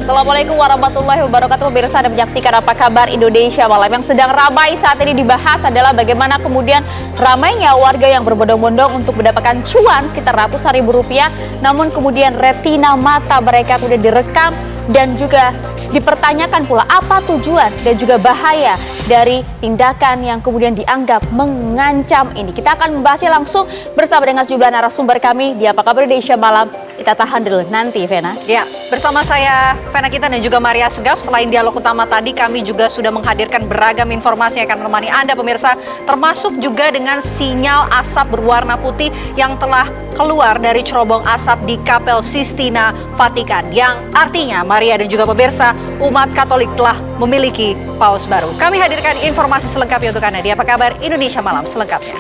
Assalamualaikum warahmatullahi wabarakatuh. Pemirsa, Anda menyaksikan Apa Kabar Indonesia Malam. Yang sedang ramai saat ini dibahas adalah bagaimana kemudian ramainya warga yang berbondong-bondong untuk mendapatkan cuan sekitar ratusan ribu rupiah. Namun kemudian retina mata mereka kemudian direkam dan juga dipertanyakan pula apa tujuan dan juga bahaya dari tindakan yang kemudian dianggap mengancam ini. Kita akan membahasnya langsung bersama dengan sejumlah narasumber kami di Apa Kabar Indonesia Malam. Kita tahan dulu nanti, Vena. Ya, bersama saya Vena Kita dan juga Maria Segaf. Selain dialog utama tadi, kami juga sudah menghadirkan beragam informasi yang akan menemani Anda pemirsa, termasuk juga dengan sinyal asap berwarna putih yang telah keluar dari cerobong asap di Kapel Sistina Vatikan, yang artinya Maria dan juga pemirsa, umat Katolik telah memiliki paus baru. Kami hadirkan informasi selengkapnya untuk Anda di Apa Kabar Indonesia Malam selengkapnya.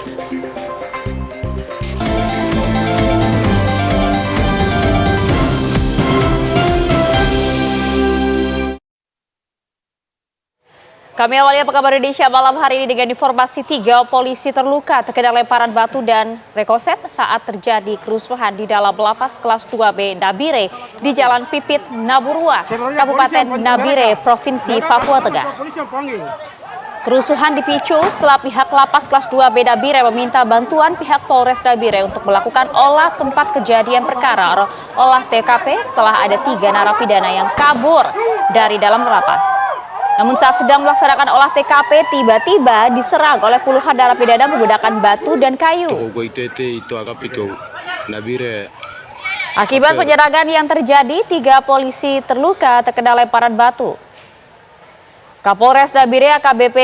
Kami awali Apa Kabar Indonesia Malam hari ini dengan informasi 3 polisi terluka terkena lemparan batu dan rekoset saat terjadi kerusuhan di dalam lapas kelas 2B Nabire di Jalan Pipit, Naburua, Kabupaten Nabire, Provinsi Papua Tengah. Kerusuhan dipicu setelah pihak lapas kelas 2B Nabire meminta bantuan pihak Polres Nabire untuk melakukan olah tempat kejadian perkara atau olah TKP setelah ada 3 narapidana yang kabur dari dalam lapas. Namun saat sedang melaksanakan olah TKP, tiba-tiba diserang oleh puluhan narapidana menggunakan batu dan kayu. Akibat penyerangan yang terjadi, 3 polisi terluka terkena lemparan batu. Kapolres Nabire AKBP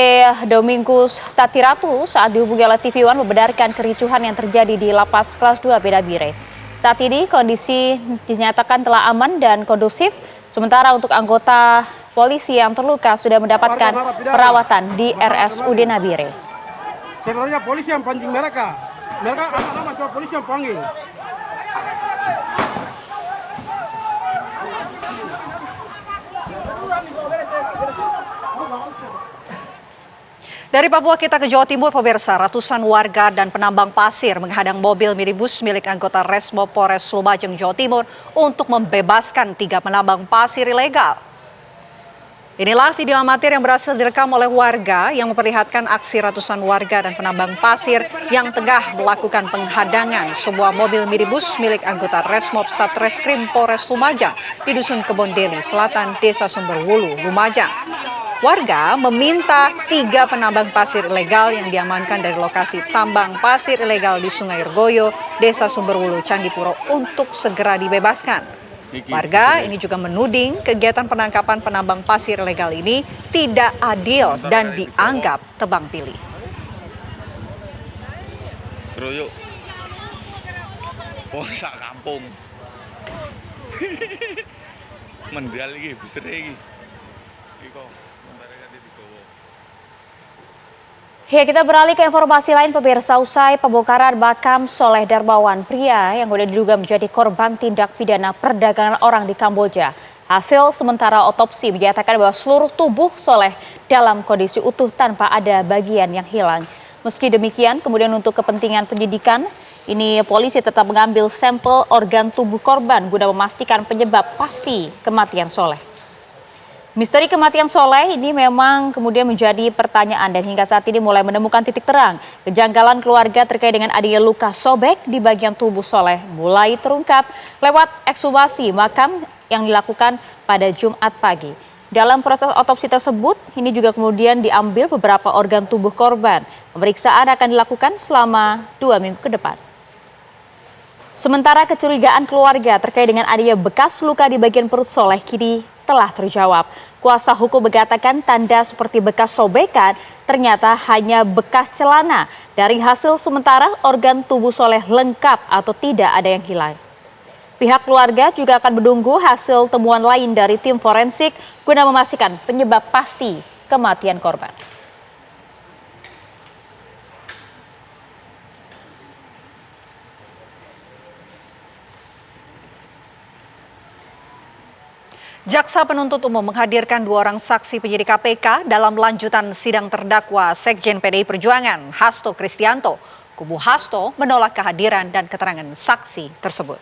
Domingus Tatiratu saat dihubungi oleh TV One membenarkan kericuhan yang terjadi di lapas kelas 2B Nabire. Saat ini kondisi dinyatakan telah aman dan kondusif, sementara untuk anggota polisi yang terluka sudah mendapatkan perawatan di RSUD Nabire. Sebenarnya polisi yang pancing mereka anak-anak cuma polisi yang panggil. Dari Papua kita ke Jawa Timur, pemirsa, ratusan warga dan penambang pasir menghadang mobil minibus milik anggota Resmob Polres Lumajang, Jawa Timur untuk membebaskan 3 penambang pasir ilegal. Inilah video amatir yang berhasil direkam oleh warga yang memperlihatkan aksi ratusan warga dan penambang pasir yang tengah melakukan penghadangan sebuah mobil minibus milik anggota Resmob Satreskrim Polres Lumajang di Dusun Kebondeli Selatan, Desa Sumberwulu, Lumajang. Warga meminta 3 penambang pasir ilegal yang diamankan dari lokasi tambang pasir ilegal di Sungai Ergoyo, Desa Sumberwulu, Candipuro untuk segera dibebaskan. Warga ini juga menuding kegiatan penangkapan penambang pasir ilegal ini tidak adil dan dianggap tebang pilih. Keroyok. Oh, sak kampung. Mendial iki, besar iki. Iko. Ya, kita beralih ke informasi lain pemirsa. Usai pembongkaran makam Soleh Darmawan, pria yang sudah diduga menjadi korban tindak pidana perdagangan orang di Kamboja. Hasil sementara otopsi menyatakan bahwa seluruh tubuh Soleh dalam kondisi utuh tanpa ada bagian yang hilang. Meski demikian, kemudian untuk kepentingan penyidikan, ini polisi tetap mengambil sampel organ tubuh korban guna memastikan penyebab pasti kematian Soleh. Misteri kematian Soleh ini memang kemudian menjadi pertanyaan dan hingga saat ini mulai menemukan titik terang. Kejanggalan keluarga terkait dengan adanya luka sobek di bagian tubuh Soleh mulai terungkap lewat ekshumasi makam yang dilakukan pada Jumat pagi. Dalam proses otopsi tersebut, ini juga kemudian diambil beberapa organ tubuh korban. Pemeriksaan akan dilakukan selama 2 minggu ke depan. Sementara kecurigaan keluarga terkait dengan adanya bekas luka di bagian perut Soleh kini telah terjawab. Kuasa hukum mengatakan tanda seperti bekas sobekan ternyata hanya bekas celana. Dari hasil sementara organ tubuh Soleh lengkap atau tidak ada yang hilang. Pihak keluarga juga akan menunggu hasil temuan lain dari tim forensik guna memastikan penyebab pasti kematian korban. Jaksa penuntut umum menghadirkan 2 orang saksi penyidik KPK dalam lanjutan sidang terdakwa Sekjen PDI Perjuangan, Hasto Kristianto. Kubu Hasto menolak kehadiran dan keterangan saksi tersebut.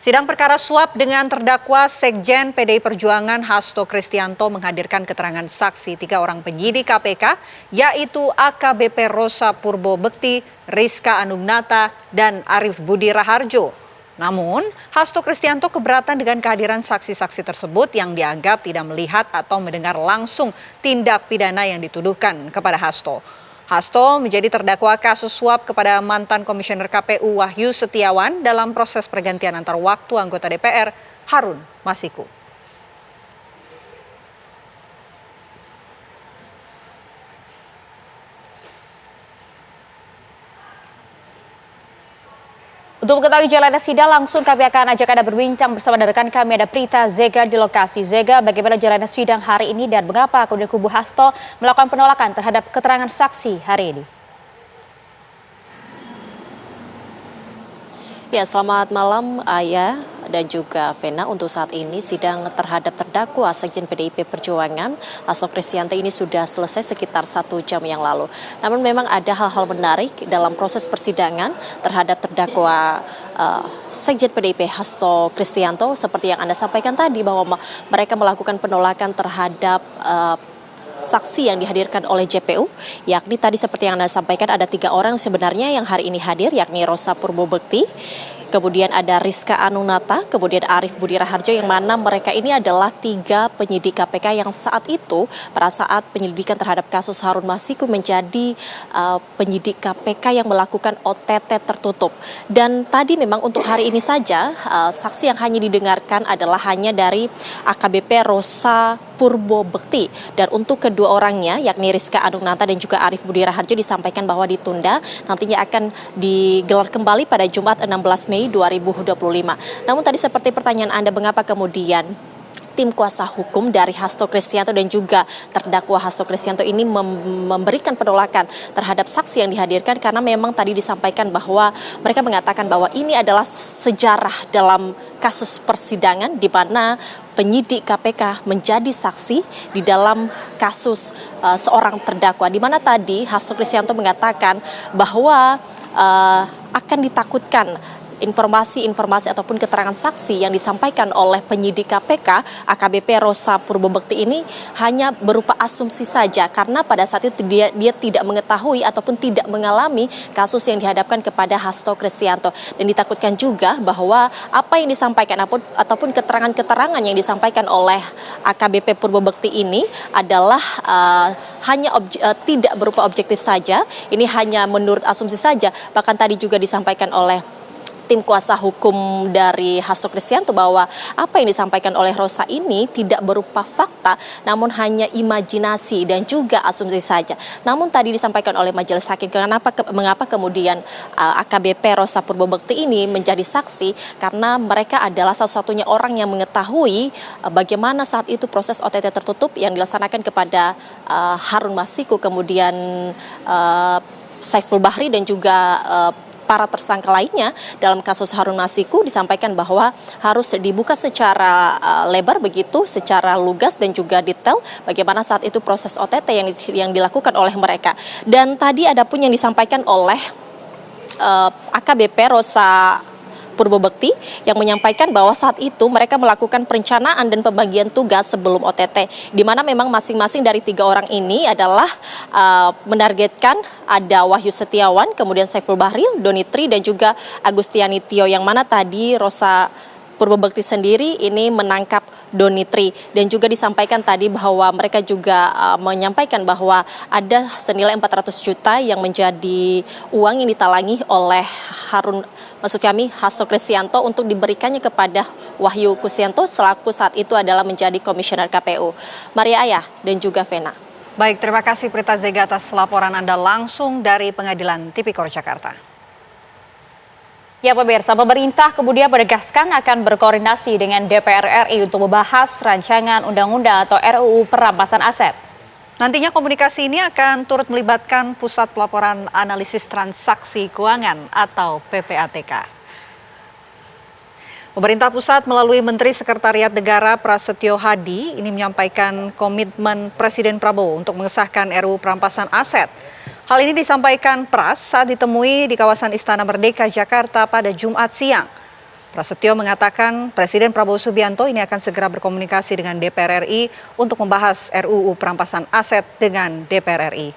Sidang perkara suap dengan terdakwa Sekjen PDI Perjuangan Hasto Kristianto menghadirkan keterangan saksi 3 orang penyidik KPK, yaitu AKBP Rosa Purbo Bekti, Rizka Anugnata, dan Arif Budi Raharjo. Namun, Hasto Kristianto keberatan dengan kehadiran saksi-saksi tersebut yang dianggap tidak melihat atau mendengar langsung tindak pidana yang dituduhkan kepada Hasto. Hasto menjadi terdakwa kasus suap kepada mantan Komisioner KPU Wahyu Setiawan dalam proses pergantian antar waktu anggota DPR Harun Masiku. Untuk mengetahui jalannya sidang, langsung kami akan ajak Anda berbincang bersama rekan kami, ada Prita Zega di lokasi. Zega, bagaimana jalannya sidang hari ini dan mengapa kemudian kubu Hasto melakukan penolakan terhadap keterangan saksi hari ini? Ya, selamat malam Ayah dan juga Vena. Untuk saat ini sidang terhadap terdakwa Sekjen PDIP Perjuangan Hasto Kristianto ini sudah selesai sekitar 1 jam yang lalu. Namun memang ada hal-hal menarik dalam proses persidangan terhadap terdakwa Sekjen PDIP Hasto Kristianto, seperti yang Anda sampaikan tadi bahwa mereka melakukan penolakan terhadap saksi yang dihadirkan oleh JPU, yakni tadi seperti yang Anda sampaikan ada 3 orang sebenarnya yang hari ini hadir, yakni Rosa Purbo Bekti, kemudian ada Rizka Anugnata, kemudian Arif Budi Raharjo, yang mana mereka ini adalah 3 penyidik KPK yang saat itu pada saat penyelidikan terhadap kasus Harun Masiku menjadi penyidik KPK yang melakukan OTT tertutup. Dan tadi memang untuk hari ini saja saksi yang hanya didengarkan adalah hanya dari AKBP Rosa Purbo Bekti, dan untuk kedua orangnya yakni Rizka Anugnata dan juga Arif Budi Raharjo disampaikan bahwa ditunda, nantinya akan digelar kembali pada Jumat 16 Mei 2025. Namun tadi seperti pertanyaan Anda, mengapa kemudian tim kuasa hukum dari Hasto Kristianto dan juga terdakwa Hasto Kristianto ini memberikan penolakan terhadap saksi yang dihadirkan, karena memang tadi disampaikan bahwa mereka mengatakan bahwa ini adalah sejarah dalam kasus persidangan di mana penyidik KPK menjadi saksi di dalam kasus seorang terdakwa, di mana tadi Hasto Kristianto mengatakan bahwa akan ditakutkan informasi ataupun keterangan saksi yang disampaikan oleh penyidik KPK AKBP Rosa Purbo Bekti ini hanya berupa asumsi saja, karena pada saat itu dia tidak mengetahui ataupun tidak mengalami kasus yang dihadapkan kepada Hasto Kristianto. Dan ditakutkan juga bahwa apa yang disampaikan ataupun keterangan-keterangan yang disampaikan oleh AKBP Purbo Bekti ini adalah hanya tidak berupa objektif saja, ini hanya menurut asumsi saja. Bahkan tadi juga disampaikan oleh tim kuasa hukum dari Hasto Kristianto bahwa apa yang disampaikan oleh Rosa ini tidak berupa fakta, namun hanya imajinasi dan juga asumsi saja. Namun tadi disampaikan oleh majelis hakim mengapa kemudian AKBP Rosa Purbo Bekti ini menjadi saksi, karena mereka adalah satu-satunya orang yang mengetahui bagaimana saat itu proses OTT tertutup yang dilaksanakan kepada Harun Masiku, kemudian Saiful Bahri dan juga para tersangka lainnya dalam kasus Harun Masiku. Disampaikan bahwa harus dibuka secara lebar begitu, secara lugas dan juga detail bagaimana saat itu proses OTT yang dilakukan oleh mereka. Dan tadi ada pun yang disampaikan oleh AKBP Rosa Purbo Bekti yang menyampaikan bahwa saat itu mereka melakukan perencanaan dan pembagian tugas sebelum OTT, di mana memang masing-masing dari 3 orang ini adalah menargetkan ada Wahyu Setiawan, kemudian Saiful Bahri, Donitri dan juga Agustiani Tio, yang mana tadi Rosa Purbo Bekti sendiri ini menangkap Donitri. Dan juga disampaikan tadi bahwa mereka juga menyampaikan bahwa ada senilai 400 juta yang menjadi uang yang ditalangi oleh Hasto Kristianto untuk diberikannya kepada Wahyu Kristianto selaku saat itu adalah menjadi komisioner KPU. Maria Ayah dan juga Vena. Baik, terima kasih Prita Zega atas laporan Anda langsung dari Pengadilan Tipikor Jakarta. Ya pemirsa, pemerintah kemudian menegaskan akan berkoordinasi dengan DPR RI untuk membahas rancangan undang-undang atau RUU perampasan aset. Nantinya komunikasi ini akan turut melibatkan Pusat Pelaporan Analisis Transaksi Keuangan atau PPATK. Pemerintah pusat melalui Menteri Sekretariat Negara Prasetyo Hadi ini menyampaikan komitmen Presiden Prabowo untuk mengesahkan RUU perampasan aset. Hal ini disampaikan Pras saat ditemui di kawasan Istana Merdeka, Jakarta pada Jumat siang. Prasetyo mengatakan Presiden Prabowo Subianto ini akan segera berkomunikasi dengan DPR RI untuk membahas RUU perampasan aset dengan DPR RI.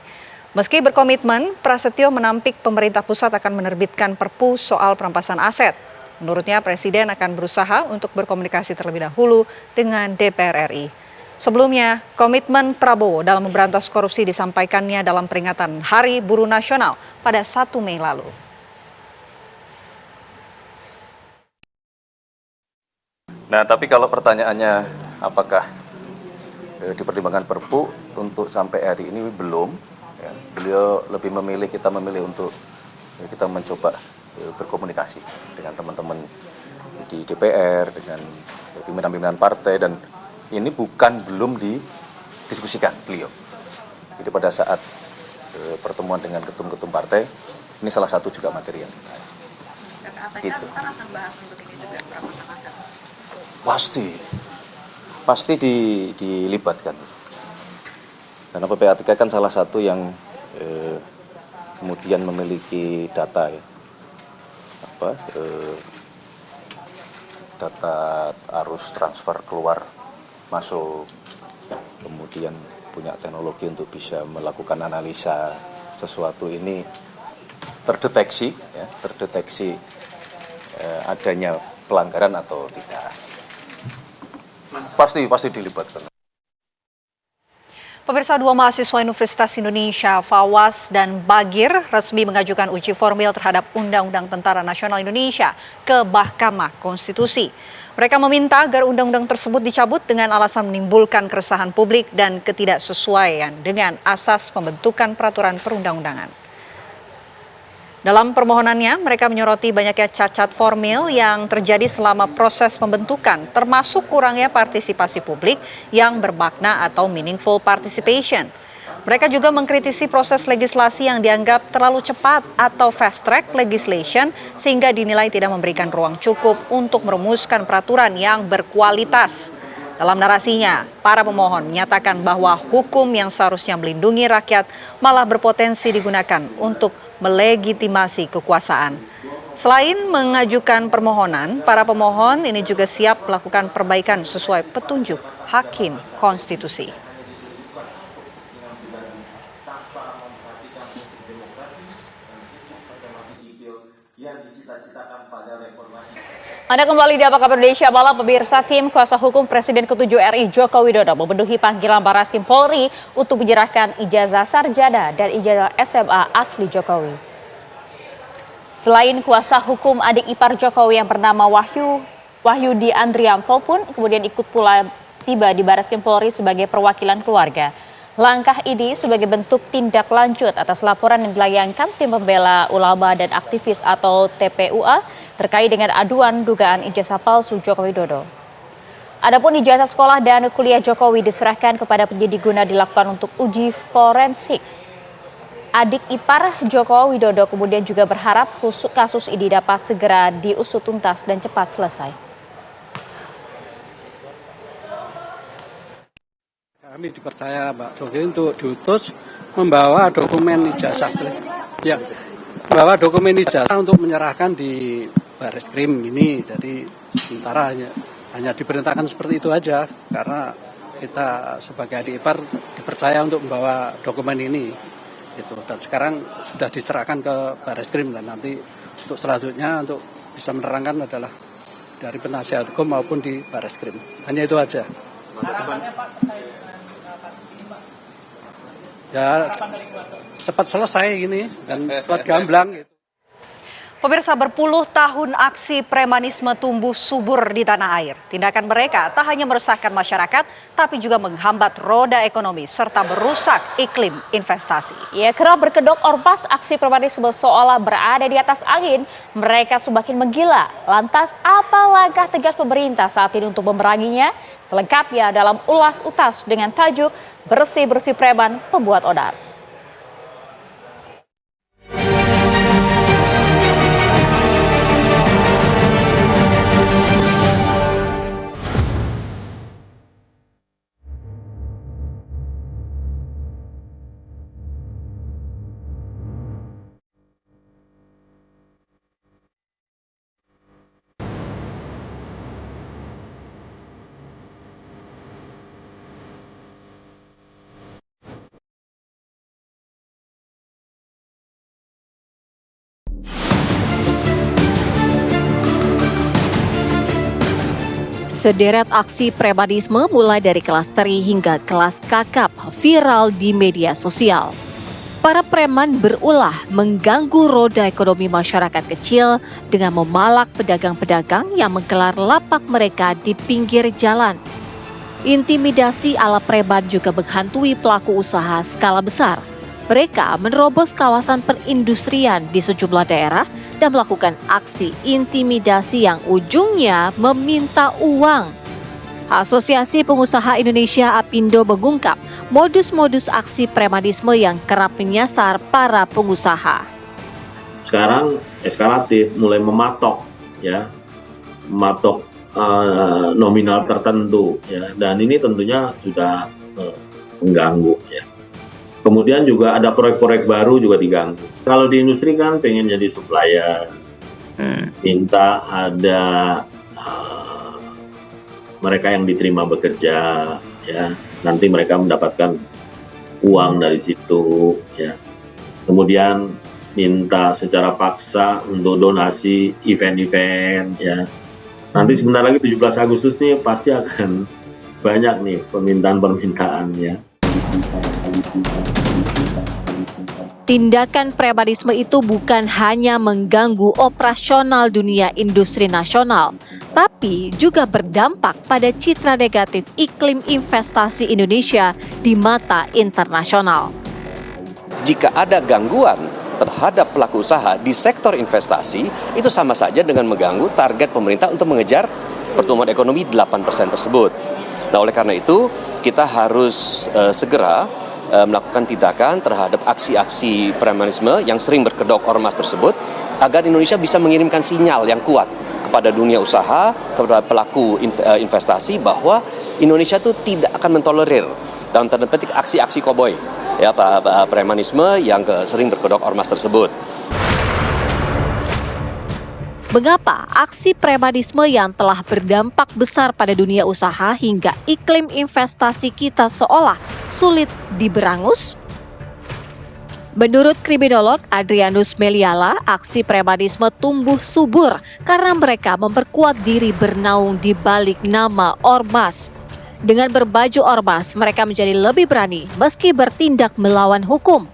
Meski berkomitmen, Prasetyo menampik pemerintah pusat akan menerbitkan Perpu soal perampasan aset. Menurutnya Presiden akan berusaha untuk berkomunikasi terlebih dahulu dengan DPR RI. Sebelumnya, komitmen Prabowo dalam memberantas korupsi disampaikannya dalam peringatan Hari Buruh Nasional pada 1 Mei lalu. Nah, tapi kalau pertanyaannya apakah dipertimbangkan Perpu untuk sampai hari ini belum, ya, beliau lebih memilih, kita memilih untuk kita mencoba berkomunikasi dengan teman-teman di DPR, dengan pimpinan-pimpinan partai, dan ini belum didiskusikan beliau. Jadi pada saat pertemuan dengan ketum-ketum partai, ini salah satu juga materi yang kita. Gitu. akan bahas untuk ini juga perampasan aset. Pasti dilibatkan. Karena PPATK kan salah satu yang kemudian memiliki data, ya, data arus transfer keluar masuk, kemudian punya teknologi untuk bisa melakukan analisa sesuatu ini terdeteksi adanya pelanggaran atau tidak. Pasti dilibatkan. Pemirsa, 2 mahasiswa Universitas Indonesia, Fawaz dan Bagir, resmi mengajukan uji formil terhadap Undang-Undang Tentara Nasional Indonesia ke Mahkamah Konstitusi. Mereka meminta agar undang-undang tersebut dicabut dengan alasan menimbulkan keresahan publik dan ketidaksesuaian dengan asas pembentukan peraturan perundang-undangan. Dalam permohonannya, mereka menyoroti banyaknya cacat formil yang terjadi selama proses pembentukan, termasuk kurangnya partisipasi publik yang bermakna atau meaningful participation. Mereka juga mengkritisi proses legislasi yang dianggap terlalu cepat atau fast track legislation sehingga dinilai tidak memberikan ruang cukup untuk merumuskan peraturan yang berkualitas. Dalam narasinya, para pemohon menyatakan bahwa hukum yang seharusnya melindungi rakyat malah berpotensi digunakan untuk melegitimasi kekuasaan. Selain mengajukan permohonan, para pemohon ini juga siap melakukan perbaikan sesuai petunjuk Hakim Konstitusi. Anda kembali di Apa Kabar Indonesia Malam, pemirsa. Tim kuasa hukum Presiden ke-7 RI Joko Widodo memenuhi panggilan Barreskrim Polri untuk menyerahkan ijazah sarjana dan ijazah SMA asli Jokowi. Selain kuasa hukum adik ipar Jokowi yang bernama Wahyudi Andrianto pun kemudian ikut pula tiba di Barreskrim Polri sebagai perwakilan keluarga. Langkah ini sebagai bentuk tindak lanjut atas laporan yang dilayangkan tim pembela ulama dan aktivis atau TPUA terkait dengan aduan dugaan ijazah palsu Joko Widodo. Adapun ijazah sekolah dan kuliah Jokowi diserahkan kepada penyidik guna dilakukan untuk uji forensik. Adik ipar Joko Widodo kemudian juga berharap kasus ini dapat segera diusut tuntas dan cepat selesai. Kami dipercaya Pak Jokowi untuk diutus membawa dokumen ijazah, ya, membawa dokumen ijazah untuk menyerahkan di Barreskrim ini. Jadi sementara hanya diperintahkan seperti itu aja karena kita sebagai adik ipar dipercaya untuk membawa dokumen ini. Gitu. Dan sekarang sudah diserahkan ke Barreskrim dan nanti untuk selanjutnya untuk bisa menerangkan adalah dari penasihat hukum maupun di Barreskrim. Hanya itu aja. Ya cepat selesai gini dan cepat gamblang gitu. Pemirsa, berpuluh tahun aksi premanisme tumbuh subur di tanah air. Tindakan mereka tak hanya meresahkan masyarakat, tapi juga menghambat roda ekonomi serta merusak iklim investasi. Ya, kerap berkedok ormas, aksi premanisme seolah berada di atas angin. Mereka semakin menggila. Lantas, apa langkah tegas pemerintah saat ini untuk memeranginya? Selengkapnya dalam Ulas Utas dengan tajuk Bersih-bersih Preman Pembuat Onar. Sederet aksi premanisme mulai dari kelas teri hingga kelas kakap viral di media sosial. Para preman berulah mengganggu roda ekonomi masyarakat kecil dengan memalak pedagang-pedagang yang menggelar lapak mereka di pinggir jalan. Intimidasi ala preman juga menghantui pelaku usaha skala besar. Mereka menerobos kawasan perindustrian di sejumlah daerah dan melakukan aksi intimidasi yang ujungnya meminta uang. Asosiasi Pengusaha Indonesia APindo mengungkap modus-modus aksi premanisme yang kerap menyasar para pengusaha. Sekarang eskalatif, mulai mematok nominal tertentu, ya, dan ini tentunya sudah mengganggu, ya. Kemudian juga ada proyek-proyek baru juga diganggu. Kalau di industri kan pengen jadi supplier, minta ada mereka yang diterima bekerja, ya, nanti mereka mendapatkan uang dari situ, ya. Kemudian minta secara paksa untuk donasi event-event, ya. Nanti sebentar lagi 17 Agustus nih pasti akan banyak nih permintaan-permintaan, ya. Tindakan premanisme itu bukan hanya mengganggu operasional dunia industri nasional, tapi juga berdampak pada citra negatif iklim investasi Indonesia di mata internasional. Jika ada gangguan terhadap pelaku usaha di sektor investasi, itu sama saja dengan mengganggu target pemerintah untuk mengejar pertumbuhan ekonomi 8% tersebut. Nah, oleh karena itu, kita harus segera melakukan tindakan terhadap aksi-aksi premanisme yang sering berkedok ormas tersebut, agar Indonesia bisa mengirimkan sinyal yang kuat kepada dunia usaha, kepada pelaku investasi, bahwa Indonesia itu tidak akan mentolerir dalam tanda petik aksi-aksi koboi, ya, premanisme yang sering berkedok ormas tersebut. Mengapa aksi premanisme yang telah berdampak besar pada dunia usaha hingga iklim investasi kita seolah sulit diberangus? Menurut kriminolog Adrianus Meliala, aksi premanisme tumbuh subur karena mereka memperkuat diri bernaung di balik nama ormas. Dengan berbaju ormas, mereka menjadi lebih berani meski bertindak melawan hukum.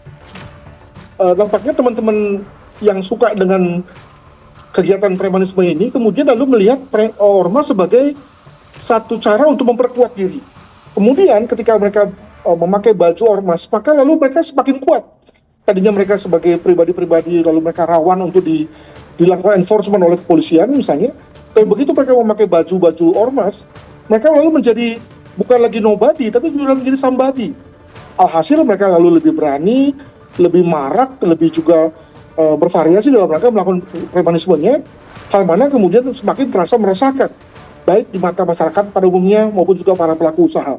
Nampaknya teman-teman yang suka dengan kegiatan premanisme ini kemudian lalu melihat ormas sebagai satu cara untuk memperkuat diri. Kemudian ketika mereka memakai baju ormas, maka lalu mereka semakin kuat. Tadinya mereka sebagai pribadi-pribadi lalu mereka rawan untuk dilakukan enforcement oleh kepolisian misalnya. Tapi begitu mereka memakai baju ormas, mereka lalu menjadi bukan lagi nobody tapi juga menjadi somebody. Alhasil mereka lalu lebih berani, lebih marak, lebih juga bervariasi dalam rangka melakukan premanismenya, hal mana kemudian semakin terasa meresahkan, baik di mata masyarakat pada umumnya maupun juga para pelaku usaha.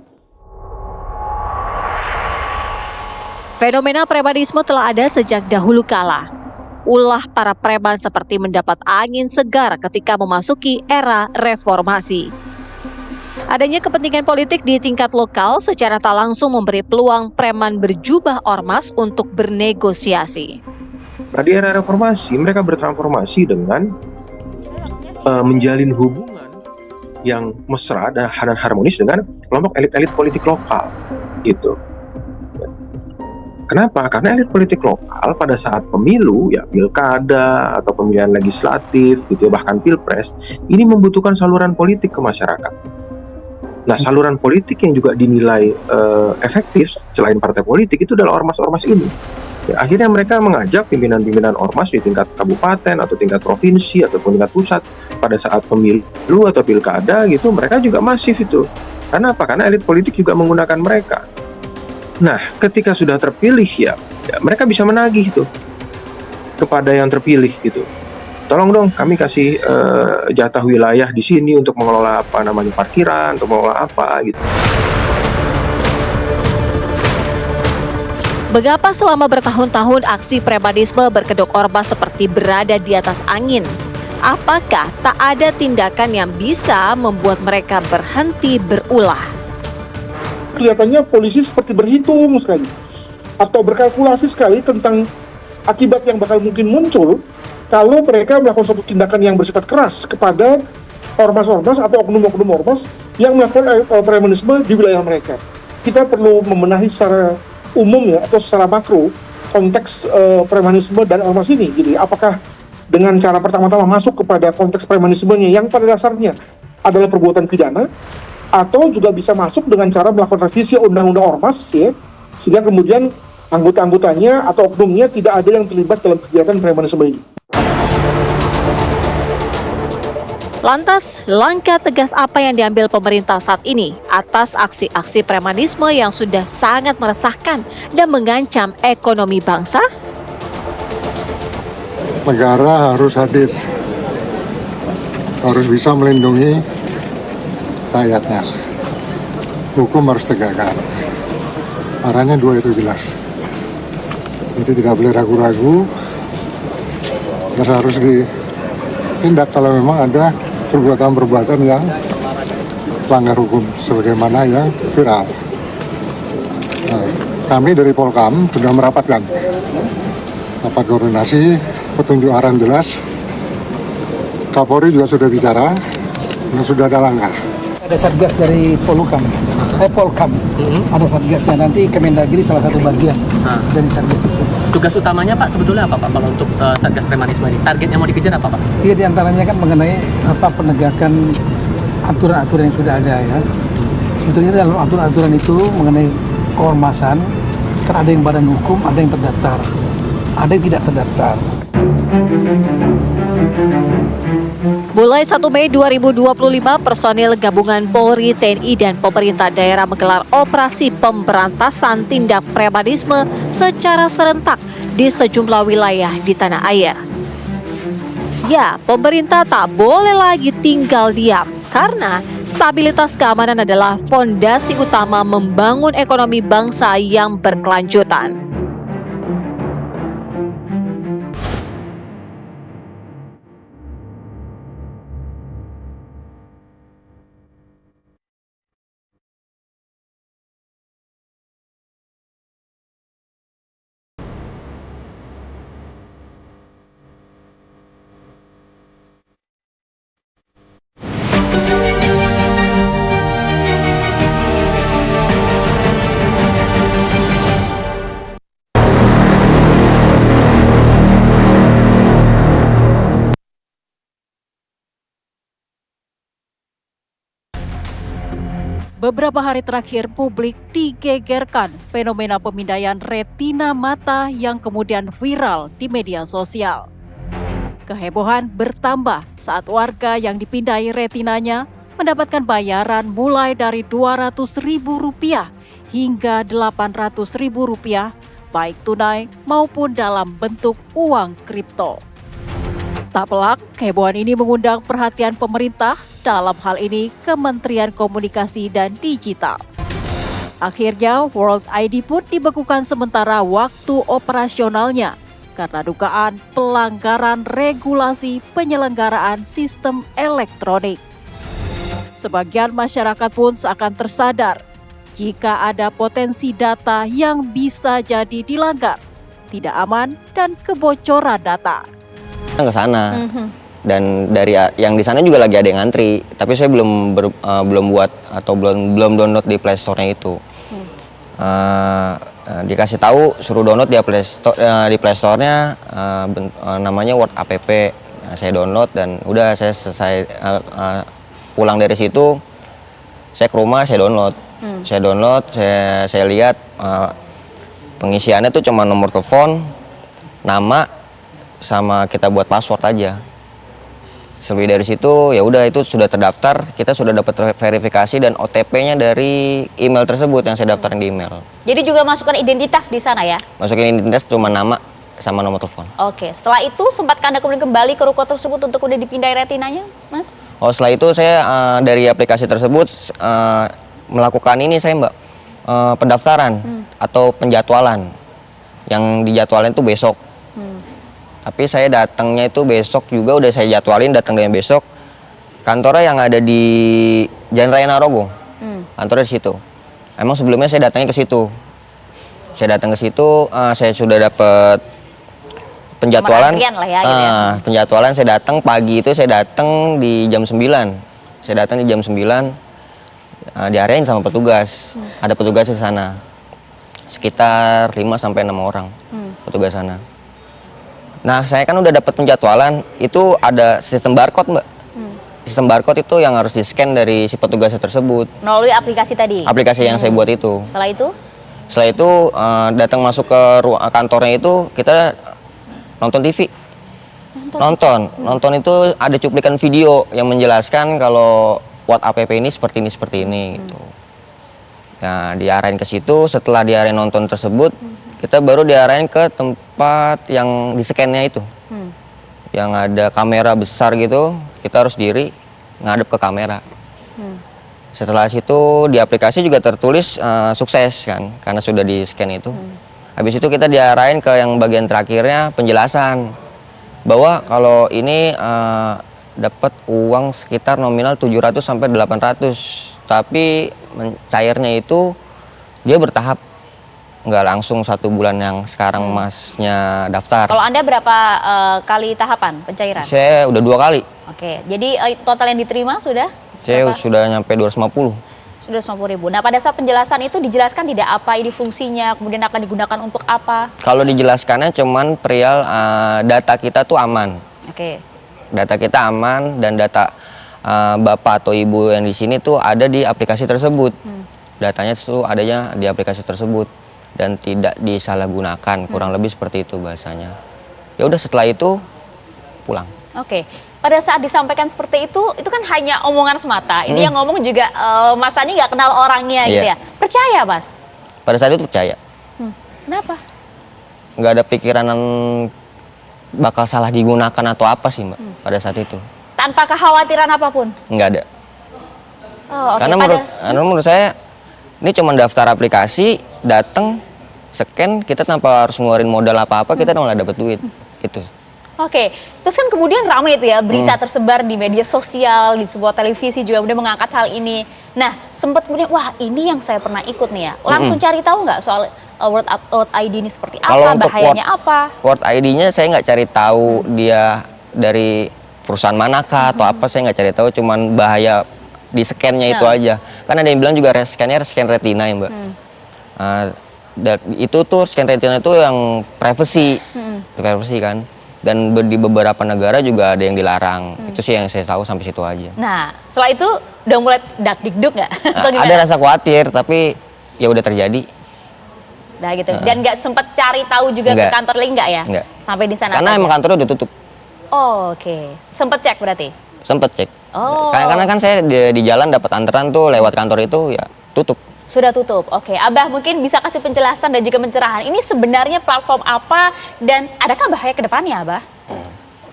Fenomena premanisme telah ada sejak dahulu kala. Ulah para preman seperti mendapat angin segar ketika memasuki era reformasi. Adanya kepentingan politik di tingkat lokal secara tak langsung memberi peluang preman berjubah ormas untuk bernegosiasi. Nah, di era reformasi mereka bertransformasi dengan menjalin hubungan yang mesra dan harmonis dengan kelompok elit-elit politik lokal, gitu. Kenapa? Karena elit politik lokal pada saat pemilu, ya pilkada atau pemilihan legislatif, gitu ya, bahkan pilpres, ini membutuhkan saluran politik ke masyarakat. Nah, saluran politik yang juga dinilai efektif selain partai politik itu adalah ormas-ormas ini. Ya, akhirnya mereka mengajak pimpinan-pimpinan ormas di tingkat kabupaten atau tingkat provinsi ataupun tingkat pusat pada saat pemilu atau pilkada gitu, mereka juga masif itu. Karena apa? Karena elit politik juga menggunakan mereka. Nah, ketika sudah terpilih ya mereka bisa menagih itu kepada yang terpilih gitu. Tolong dong kami kasih jatah wilayah di sini untuk mengelola parkiran, untuk mengelola apa gitu. Mengapa selama bertahun-tahun aksi premanisme berkedok ormas seperti berada di atas angin? Apakah tak ada tindakan yang bisa membuat mereka berhenti berulah? Kelihatannya polisi seperti berhitung sekali atau berkalkulasi sekali tentang akibat yang bakal mungkin muncul kalau mereka melakukan suatu tindakan yang bersifat keras kepada ormas-ormas atau oknum-oknum ormas yang melakukan premanisme di wilayah mereka. Kita perlu membenahi secara umum ya atau secara makro konteks premanisme dan ormas ini. Jadi apakah dengan cara pertama-tama masuk kepada konteks premanismenya yang pada dasarnya adalah perbuatan pidana, atau juga bisa masuk dengan cara melakukan revisi undang-undang ormas ya, sehingga kemudian anggota-anggotanya atau oknumnya tidak ada yang terlibat dalam kegiatan premanisme ini. Lantas, langkah tegas apa yang diambil pemerintah saat ini atas aksi-aksi premanisme yang sudah sangat meresahkan dan mengancam ekonomi bangsa? Negara harus hadir, harus bisa melindungi rakyatnya. Hukum harus tegakkan. Arahnya dua itu jelas. Jadi tidak boleh ragu-ragu, terus harus ditindak kalau memang ada perbuatan-perbuatan yang melanggar hukum sebagaimana yang viral. Nah, kami dari Polkam sudah merapatkan rapat koordinasi, petunjuk arah jelas. Kapolri juga sudah bicara dan sudah ada langkah. Ada satgas dari Polkam, ada satgasnya, nanti Kemendagri salah satu bagian dari satgas itu. Tugas utamanya Pak sebetulnya apa Pak kalau untuk satgas premanisme ini? Target yang mau dikejar apa Pak? Iya, diantaranya kan mengenai penegakan aturan-aturan yang sudah ada ya. Sebetulnya dalam aturan-aturan itu mengenai keormasan, kan ada yang badan hukum, ada yang terdaftar, ada yang tidak terdaftar. Mulai 1 Mei 2025, personil gabungan Polri, TNI, dan pemerintah daerah menggelar operasi pemberantasan tindak premanisme secara serentak di sejumlah wilayah di tanah air. Ya, pemerintah tak boleh lagi tinggal diam karena stabilitas keamanan adalah fondasi utama membangun ekonomi bangsa yang berkelanjutan. Beberapa hari terakhir, publik digegerkan fenomena pemindaian retina mata yang kemudian viral di media sosial. Kehebohan bertambah saat warga yang dipindai retinanya mendapatkan bayaran mulai dari Rp200.000 hingga Rp800.000, baik tunai maupun dalam bentuk uang kripto. Tak pelak, kehebohan ini mengundang perhatian pemerintah, dalam hal ini Kementerian Komunikasi dan Digital. Akhirnya, World ID pun dibekukan sementara waktu operasionalnya karena dugaan pelanggaran regulasi penyelenggaraan sistem elektronik. Sebagian masyarakat pun seakan tersadar jika ada potensi data yang bisa jadi dilanggar, tidak aman, dan kebocoran data. Ke sana. Dan dari yang di sana juga lagi ada yang ngantri, tapi saya belum buat atau belum download di Play Store-nya itu. Dikasih tahu suruh download di Play Store-nya, namanya Word app. Saya download dan udah saya selesai pulang dari situ, saya ke rumah saya download. Saya lihat pengisiannya tuh cuma nomor telepon, nama, sama kita buat password aja. Selebih dari situ ya udah itu sudah terdaftar, kita sudah dapat verifikasi dan OTP-nya dari email tersebut yang saya daftarin di email. Jadi juga masukkan identitas di sana ya? Masukin identitas cuma nama sama nomor telepon. Oke, setelah itu sempat Anda kemudian kembali ke ruko tersebut untuk udah dipindai retinanya, Mas? Oh, setelah itu saya dari aplikasi tersebut melakukan ini saya Mbak, pendaftaran atau penjadwalan. Yang dijadwalin itu besok. Tapi saya datangnya itu besok juga udah saya jadwalin datang dengan besok. Kantornya yang ada di Jalan Raya Narogong. Kantornya di situ. Emang sebelumnya saya datangnya ke situ. Saya datang ke situ, saya sudah dapat penjadwalan, Antrian lah ya, gitu ya. penjadwalan saya datang pagi itu, saya datang di jam 9. Saya datang di jam 9, diarahin sama petugas. Ada petugas di sana. Sekitar 5 sampai 6 orang petugas sana. Nah, saya kan udah dapat penjadwalan, itu ada sistem barcode, Mbak. Sistem barcode itu yang harus di-scan dari si petugasnya tersebut. Melalui aplikasi tadi? Aplikasi yang saya buat itu. Setelah itu? Setelah itu datang masuk ke ruang kantornya itu, kita nonton TV. Nonton itu ada cuplikan video yang menjelaskan kalau What APP ini seperti ini gitu. Nah, diarahin ke situ, setelah diarahin nonton tersebut, kita baru diarahin ke tempat yang di-scan-nya itu. Yang ada kamera besar gitu, kita harus diri ngadep ke kamera. Setelah situ di aplikasi juga tertulis sukses kan, karena sudah di-scan itu. Habis itu kita diarahin ke yang bagian terakhirnya penjelasan bahwa kalau ini dapat uang sekitar nominal 700 sampai 800, tapi cairnya itu dia bertahap, nggak langsung 1 bulan yang sekarang Masnya daftar. Kalau Anda berapa kali tahapan pencairan? Saya udah 2 kali. Oke, jadi total yang diterima sudah? Saya berapa? sudah nyampe 250. Sudah 250.000. Nah, pada saat penjelasan itu dijelaskan tidak apa ini fungsinya, kemudian akan digunakan untuk apa? Kalau dijelaskannya cuman perihal data kita tuh aman. Oke. Data kita aman dan data bapak atau ibu yang di sini tuh ada di aplikasi tersebut. Datanya tuh adanya di aplikasi tersebut dan tidak disalahgunakan, kurang lebih seperti itu bahasanya. Ya udah, setelah itu pulang. Oke. Pada saat disampaikan seperti itu kan hanya omongan semata. Ini yang ngomong juga Mas Sandi nggak kenal orangnya gitu ya. Percaya, Mas? Pada saat itu percaya. Kenapa? Nggak ada pikiran bakal salah digunakan atau apa sih, Mbak, pada saat itu. Tanpa kekhawatiran apapun? Nggak ada. Oh, oke. Karena menurut saya ini cuma daftar aplikasi, datang, scan, kita tanpa harus ngeluarin modal apa-apa, kita udah dapat duit. Itu. Oke, terus kan kemudian ramai itu ya, berita tersebar di media sosial, di sebuah televisi juga udah mengangkat hal ini. Nah, sempat kemudian, wah ini yang saya pernah ikut nih ya. Langsung cari tahu nggak soal World ID ini seperti apa, bahayanya apa? World ID-nya saya nggak cari tahu dia dari perusahaan manakah atau apa, saya nggak cari tahu, cuman bahaya di scan-nya itu aja. Kan ada yang bilang juga scan-nya scan retina ya, Mbak. Dan itu tuh scan retina itu yang privacy, privacy kan. Dan di beberapa negara juga ada yang dilarang. Itu sih yang saya tahu sampai situ aja. Nah, setelah itu udah mulai dak-dikduk nggak? Ada rasa khawatir, tapi ya udah terjadi. Nah gitu. Dan nggak sempat cari tahu juga ke kantor lagi nggak ya? Enggak. Sampai di sana. Karena emang kantornya udah tutup. Oh, oke. Sempet cek berarti? Sempet cek. Oh. Karena kan saya di jalan dapat antaran tuh lewat kantor itu ya tutup. Sudah tutup. Oke, Abah mungkin bisa kasih penjelasan dan juga pencerahan. Ini sebenarnya platform apa dan adakah bahaya ke depannya, Abah?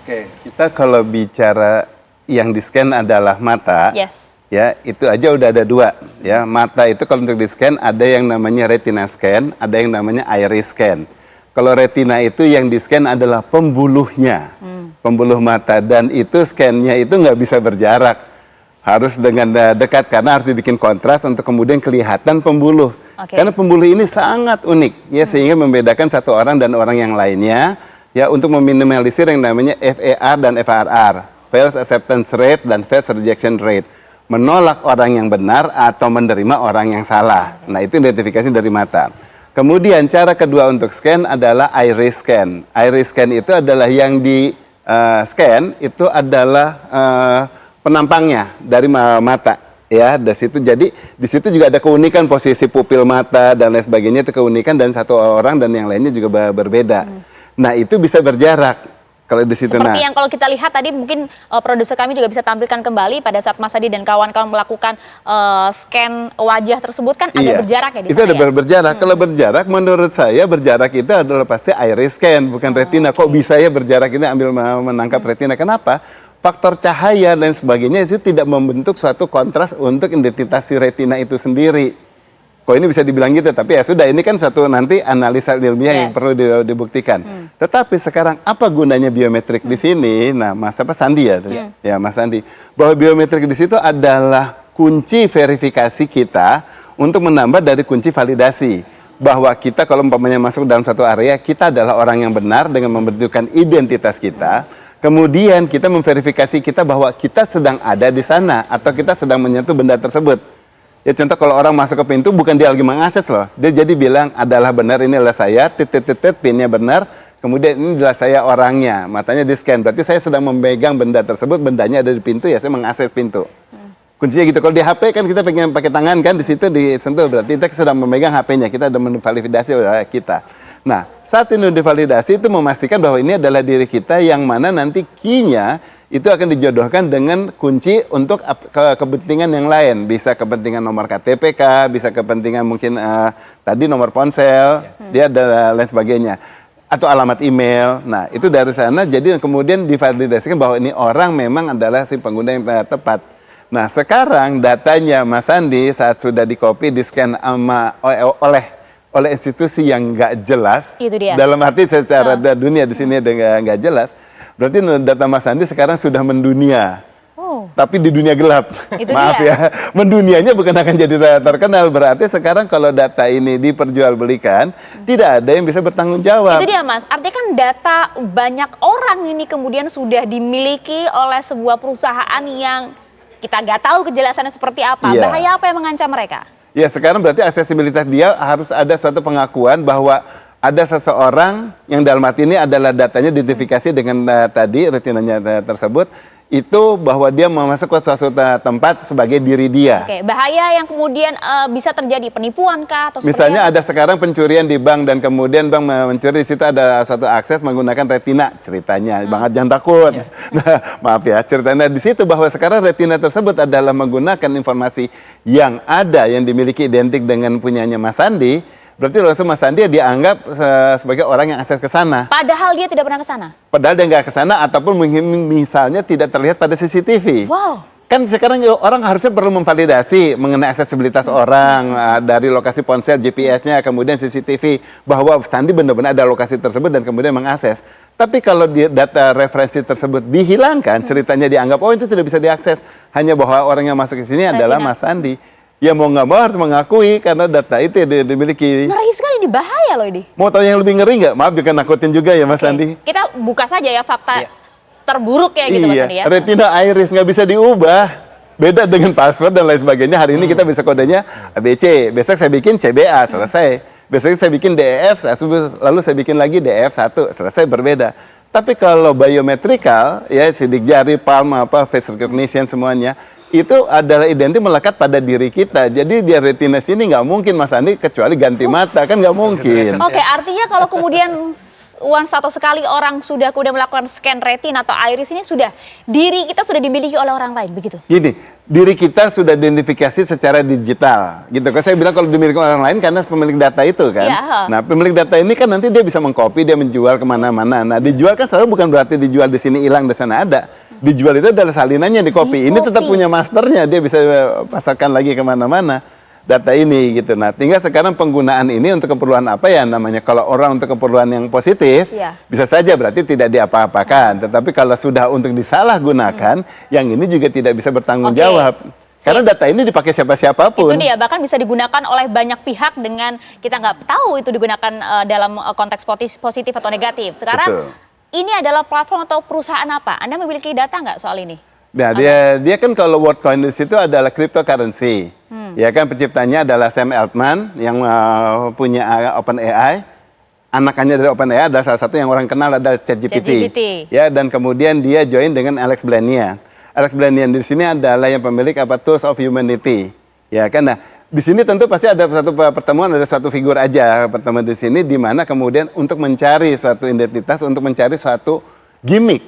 Oke, kita kalau bicara yang di-scan adalah mata. Yes. Ya, itu aja udah ada 2 ya. Mata itu kalau untuk di-scan ada yang namanya retina scan, ada yang namanya iris scan. Kalau retina itu yang di-scan adalah pembuluhnya. Pembuluh mata, dan itu scan-nya itu nggak bisa berjarak. Harus dengan dekat karena harus dibikin kontras untuk kemudian kelihatan pembuluh. Karena pembuluh ini sangat unik ya, sehingga membedakan satu orang dan orang yang lainnya ya, untuk meminimalisir yang namanya FAR dan FRR, false acceptance rate dan false rejection rate. Menolak orang yang benar atau menerima orang yang salah. Nah, itu identifikasi dari mata. Kemudian cara kedua untuk scan adalah iris scan. Iris scan itu adalah yang di scan itu adalah penampangnya dari mata ya. Dari situ, jadi di situ juga ada keunikan posisi pupil mata dan lain sebagainya, itu keunikan, dan satu orang dan yang lainnya juga berbeda. Nah, itu bisa berjarak kalau di situ. Seperti yang kalau kita lihat tadi, mungkin produser kami juga bisa tampilkan kembali pada saat Mas Adi dan kawan-kawan melakukan scan wajah tersebut, kan ada berjarak ya di sana. Itu ada berjarak. Kalau berjarak, menurut saya berjarak itu adalah pasti iris scan, bukan retina. Kok bisa ya berjarak ini ambil menangkap retina? Kenapa? Faktor cahaya dan sebagainya itu tidak membentuk suatu kontras untuk identitas si retina itu sendiri. Kok ini bisa dibilang gitu, tapi ya sudah, ini kan suatu nanti analisa ilmiah yang perlu dibuktikan. Tetapi sekarang apa gunanya biometrik di sini? Nah, Mas Sandi ya, ya Mas Sandi, bahwa biometrik di situ adalah kunci verifikasi kita untuk menambah dari kunci validasi. bahwa kita kalau umpamanya masuk dalam satu area, kita adalah orang yang benar dengan membentukkan identitas kita. Kemudian kita memverifikasi kita bahwa kita sedang ada di sana atau kita sedang menyentuh benda tersebut. Ya contoh kalau orang masuk ke pintu bukan dia lagi mengakses loh. Dia jadi bilang adalah benar, ini adalah saya, pinnya benar. Kemudian ini adalah saya orangnya, matanya di scan. Berarti saya sedang memegang benda tersebut, bendanya ada di pintu, ya saya mengakses pintu. Kuncinya gitu. Kalau di HP kan kita pengen pakai tangan kan, di situ disentuh, berarti kita sedang memegang HP-nya, kita ada menvalidasi oleh kita. Nah, saat ini divalidasi itu memastikan bahwa ini adalah diri kita yang mana nanti key-nya itu akan dijodohkan dengan kunci untuk kepentingan yang lain. Bisa kepentingan nomor KTP kah, bisa kepentingan mungkin tadi nomor ponsel, dia ada lain sebagainya. Atau alamat email. Nah, itu dari sana jadi kemudian divalidasikan bahwa ini orang memang adalah si pengguna yang tepat. Nah, sekarang datanya Mas Sandi saat sudah di-copy, di-scan oleh institusi yang nggak jelas. Itu dia. Dalam arti secara dunia di sini nggak jelas. Berarti data Mas Sandi sekarang sudah mendunia. Tapi di dunia gelap. Maaf ya, mendunianya bukan akan jadi terkenal. Berarti sekarang kalau data ini diperjualbelikan, tidak ada yang bisa bertanggung jawab. Itu dia Mas, artinya kan data banyak orang ini kemudian sudah dimiliki oleh sebuah perusahaan yang kita nggak tahu kejelasannya seperti apa. Bahaya apa yang mengancam mereka? Ya sekarang berarti aksesibilitas dia harus ada suatu pengakuan bahwa ada seseorang yang dalam arti ini adalah datanya identifikasi dengan tadi retinanya tersebut, itu bahwa dia masuk ke suatu tempat sebagai diri dia. Oke, bahaya yang kemudian bisa terjadi penipuan kah atau misalnya ada sekarang pencurian di bank dan kemudian bank mencuri, di situ ada suatu akses menggunakan retina ceritanya. Banget jangan takut. Nah, maaf ya, ceritanya di situ bahwa sekarang retina tersebut adalah menggunakan informasi yang ada yang dimiliki identik dengan punyanya Mas Sandi. Berarti langsung Mas Sandi dianggap sebagai orang yang akses ke sana. Padahal dia tidak pernah ke sana. Padahal dia nggak ke sana ataupun misalnya tidak terlihat pada CCTV. Wow. Kan sekarang orang harusnya perlu memvalidasi mengenai aksesibilitas orang dari lokasi ponsel, GPS-nya, kemudian CCTV bahwa Sandi benar-benar ada lokasi tersebut dan kemudian mengakses. Tapi kalau data referensi tersebut dihilangkan, ceritanya dianggap itu tidak bisa diakses. Hanya bahwa orang yang masuk ke sini adalah Mas Sandi. Ya mau nggak mau harus mengakui karena data itu dimiliki. Ngeri sekali, ini bahaya loh ini. Mau tahu yang lebih ngeri nggak? Maaf juga nakutin juga ya Mas Sandi. Kita buka saja ya fakta terburuk ya gitu Mas Sandi ya. Retina iris nggak bisa diubah. Beda dengan password dan lain sebagainya. Hari ini kita bisa kodenya ABC. Besok saya bikin CBA, selesai. Besok saya bikin DEF, lalu saya bikin lagi DEF1, selesai, berbeda. Tapi kalau biometrikal, ya sidik jari, palm, face recognition semuanya, itu adalah identik melekat pada diri kita. Jadi di retina sini nggak mungkin Mas Andi kecuali ganti mata, kan nggak mungkin. Oke, artinya kalau kemudian atau sekali orang sudah melakukan scan retina atau iris ini sudah diri kita sudah dimiliki oleh orang lain, begitu? Gini, diri kita sudah identifikasi secara digital, gitu. Kan saya bilang kalau dimiliki orang lain karena pemilik data itu kan. Nah, pemilik data ini kan nanti dia bisa mengcopy, dia menjual kemana-mana. Nah, dijual kan selalu bukan berarti dijual di sini hilang, di sana ada. Dijual itu adalah salinannya di copy. Ini tetap punya masternya, dia bisa pasarkan lagi kemana-mana data ini gitu. Nah, tinggal sekarang penggunaan ini untuk keperluan apa ya namanya? Kalau orang untuk keperluan yang positif, bisa saja berarti tidak diapa-apakan. Tetapi kalau sudah untuk disalahgunakan, yang ini juga tidak bisa bertanggung jawab. Karena data ini dipakai siapa-siapapun. Itu dia, bahkan bisa digunakan oleh banyak pihak dengan kita nggak tahu itu digunakan dalam konteks positif atau negatif. Sekarang ini adalah platform atau perusahaan apa? Anda memiliki data nggak soal ini? Nah, dia kan kalau WorldCoin di situ adalah cryptocurrency. Ya kan penciptanya adalah Sam Altman yang punya OpenAI. Anakannya dari OpenAI adalah salah satu yang orang kenal adalah ChatGPT. Ya, dan kemudian dia join dengan Alex Blanian. Alex Blanian di sini adalah yang pemilik Tools of Humanity. Ya kan, nah di sini tentu pasti ada satu pertemuan, ada suatu figur aja pertemuan di sini di mana kemudian untuk mencari suatu identitas, untuk mencari suatu gimmick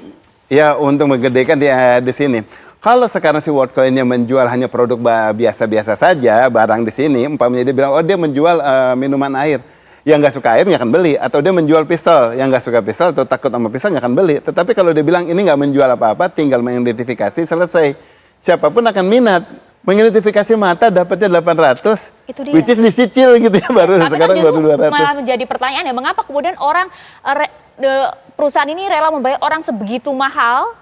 ya untuk menggedekan di sini. Kalau sekarang si WorldCoin-nya menjual hanya produk biasa-biasa saja, barang di sini, umpamanya dia bilang, dia menjual minuman air. Yang nggak suka air nggak akan beli. Atau dia menjual pistol, yang nggak suka pistol atau takut sama pistol nggak akan beli. Tetapi kalau dia bilang ini nggak menjual apa-apa, tinggal mengidentifikasi, selesai. Siapapun akan minat. Mengidentifikasi mata dapatnya 800, which is dicicil gitu ya, baru sekarang baru 200. Malah menjadi pertanyaan ya, mengapa kemudian orang perusahaan ini rela membayar orang sebegitu mahal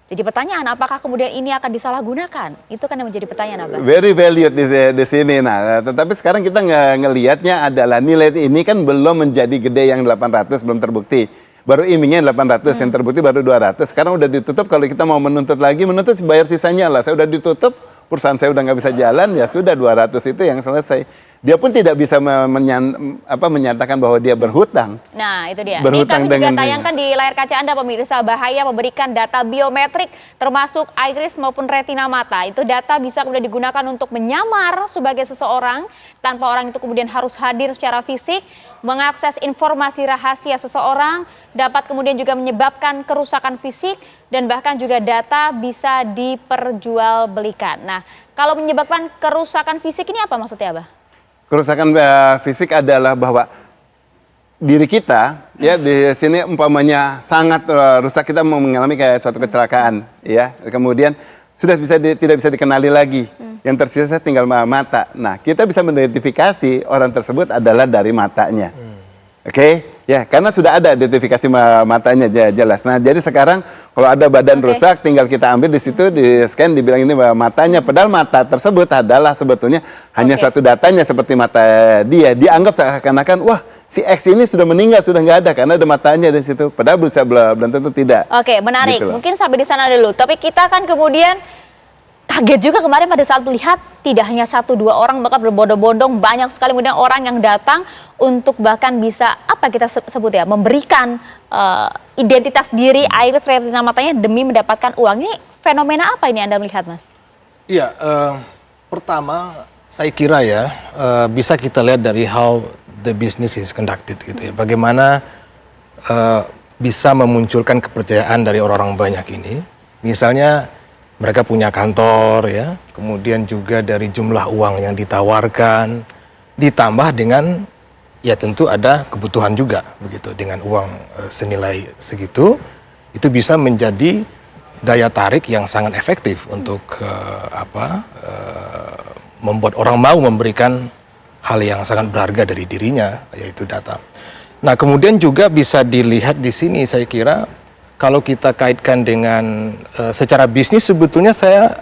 Jadi pertanyaan, apakah kemudian ini akan disalahgunakan? Itu kan yang menjadi pertanyaan, Abah. Very valued di sini. Nah, tetapi sekarang kita ngelihatnya adalah nilai ini kan belum menjadi gede yang 800, belum terbukti. Baru imingnya 800, yang terbukti baru 200. Sekarang udah ditutup, kalau kita mau menuntut lagi, menuntut bayar sisanya lah. Saya udah ditutup, perusahaan saya udah nggak bisa jalan, ya sudah 200 itu yang selesai. Dia pun tidak bisa menyatakan bahwa dia berhutang. Nah, itu dia. Ini Berhutang kami juga dengan tayangkan di layar kaca Anda, pemirsa, bahaya memberikan data biometrik termasuk iris maupun retina mata. Itu data bisa kemudian digunakan untuk menyamar sebagai seseorang tanpa orang itu kemudian harus hadir secara fisik, mengakses informasi rahasia seseorang, dapat kemudian juga menyebabkan kerusakan fisik, dan bahkan juga data bisa diperjualbelikan. Nah, kalau menyebabkan kerusakan fisik ini apa maksudnya, Abah? Kerusakan fisik adalah bahwa diri kita ya di sini umpamanya sangat rusak, kita mau mengalami kayak suatu kecelakaan ya, kemudian sudah tidak bisa dikenali lagi, yang tersisa tinggal mata. Nah, kita bisa mengidentifikasi orang tersebut adalah dari matanya. Oke? Ya, karena sudah ada identifikasi matanya jelas. Nah, jadi sekarang kalau ada badan rusak, tinggal kita ambil di situ, di scan, dibilang ini matanya. Padahal mata tersebut adalah sebetulnya hanya satu datanya seperti mata dia. Dianggap seakan-akan, wah si X ini sudah meninggal, sudah nggak ada karena ada matanya di situ. Padahal belum tentu tidak. Oke, menarik. Gitu loh. Mungkin sampai di sana dulu. Tapi kita kan kemudian kaget juga kemarin pada saat melihat tidak hanya 1-2 orang, bahkan berbondong-bondong banyak sekali kemudian orang yang datang untuk bahkan bisa apa kita sebut ya, memberikan identitas diri, iris, retina matanya demi mendapatkan uang. Ini fenomena apa ini Anda melihat, Mas? Iya, pertama saya kira ya bisa kita lihat dari how the business is conducted gitu ya. Bagaimana bisa memunculkan kepercayaan dari orang-orang banyak ini. Misalnya mereka punya kantor ya, kemudian juga dari jumlah uang yang ditawarkan, ditambah dengan ya tentu ada kebutuhan juga begitu, dengan uang senilai segitu, itu bisa menjadi daya tarik yang sangat efektif untuk membuat orang mau memberikan hal yang sangat berharga dari dirinya, yaitu data. Nah, kemudian juga bisa dilihat di sini saya kira, kalau kita kaitkan dengan secara bisnis, sebetulnya saya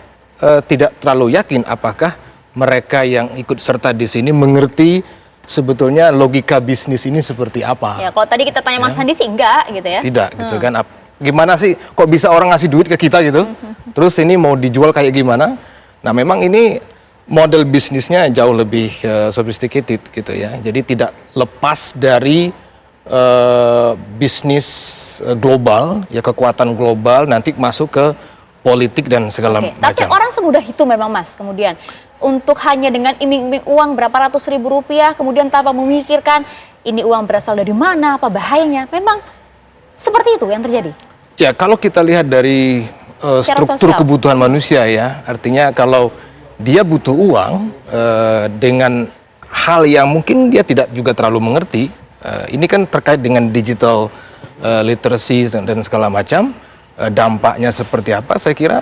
tidak terlalu yakin apakah mereka yang ikut serta di sini mengerti sebetulnya logika bisnis ini seperti apa. Ya, kalau tadi kita tanya Mas Handi sih enggak gitu ya. Tidak gitu kan. Gimana sih kok bisa orang ngasih duit ke kita gitu? Terus ini mau dijual kayak gimana? Nah, memang ini model bisnisnya jauh lebih sophisticated gitu ya. Jadi tidak lepas dari bisnis global, ya kekuatan global nanti masuk ke politik dan segala macam. Tapi orang semudah itu memang, Mas, kemudian untuk hanya dengan iming-iming uang berapa ratus ribu rupiah, kemudian tanpa memikirkan ini uang berasal dari mana, apa bahayanya, memang seperti itu yang terjadi? Ya, kalau kita lihat dari struktur kebutuhan manusia ya, artinya kalau dia butuh uang dengan hal yang mungkin dia tidak juga terlalu mengerti. Ini kan terkait dengan digital literacy dan segala macam, dampaknya seperti apa, saya kira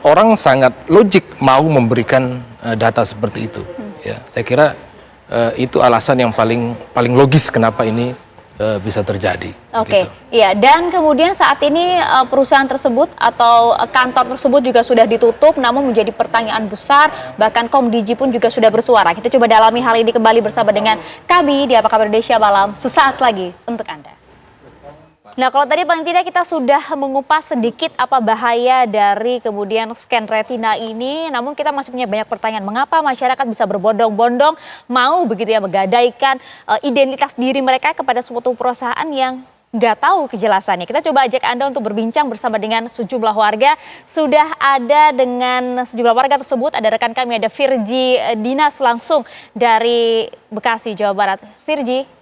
orang sangat logik mau memberikan data seperti itu. Ya, saya kira itu alasan yang paling logis kenapa ini bisa terjadi. Oke, iya. Dan kemudian saat ini perusahaan tersebut atau kantor tersebut juga sudah ditutup, namun menjadi pertanyaan besar. Bahkan Komdiji pun juga sudah bersuara. Kita coba dalami hal ini kembali bersama dengan kami di Apa Kabar Indonesia Malam sesaat lagi untuk Anda. Nah, kalau tadi paling tidak kita sudah mengupas sedikit apa bahaya dari kemudian scan retina ini, namun kita masih punya banyak pertanyaan. Mengapa masyarakat bisa berbondong-bondong mau begitu ya menggadaikan identitas diri mereka kepada suatu perusahaan yang nggak tahu kejelasannya. Kita coba ajak Anda untuk berbincang bersama dengan sejumlah warga. Sudah ada dengan sejumlah warga tersebut, ada rekan kami, ada Virgi Dinas langsung dari Bekasi, Jawa Barat. Virgi.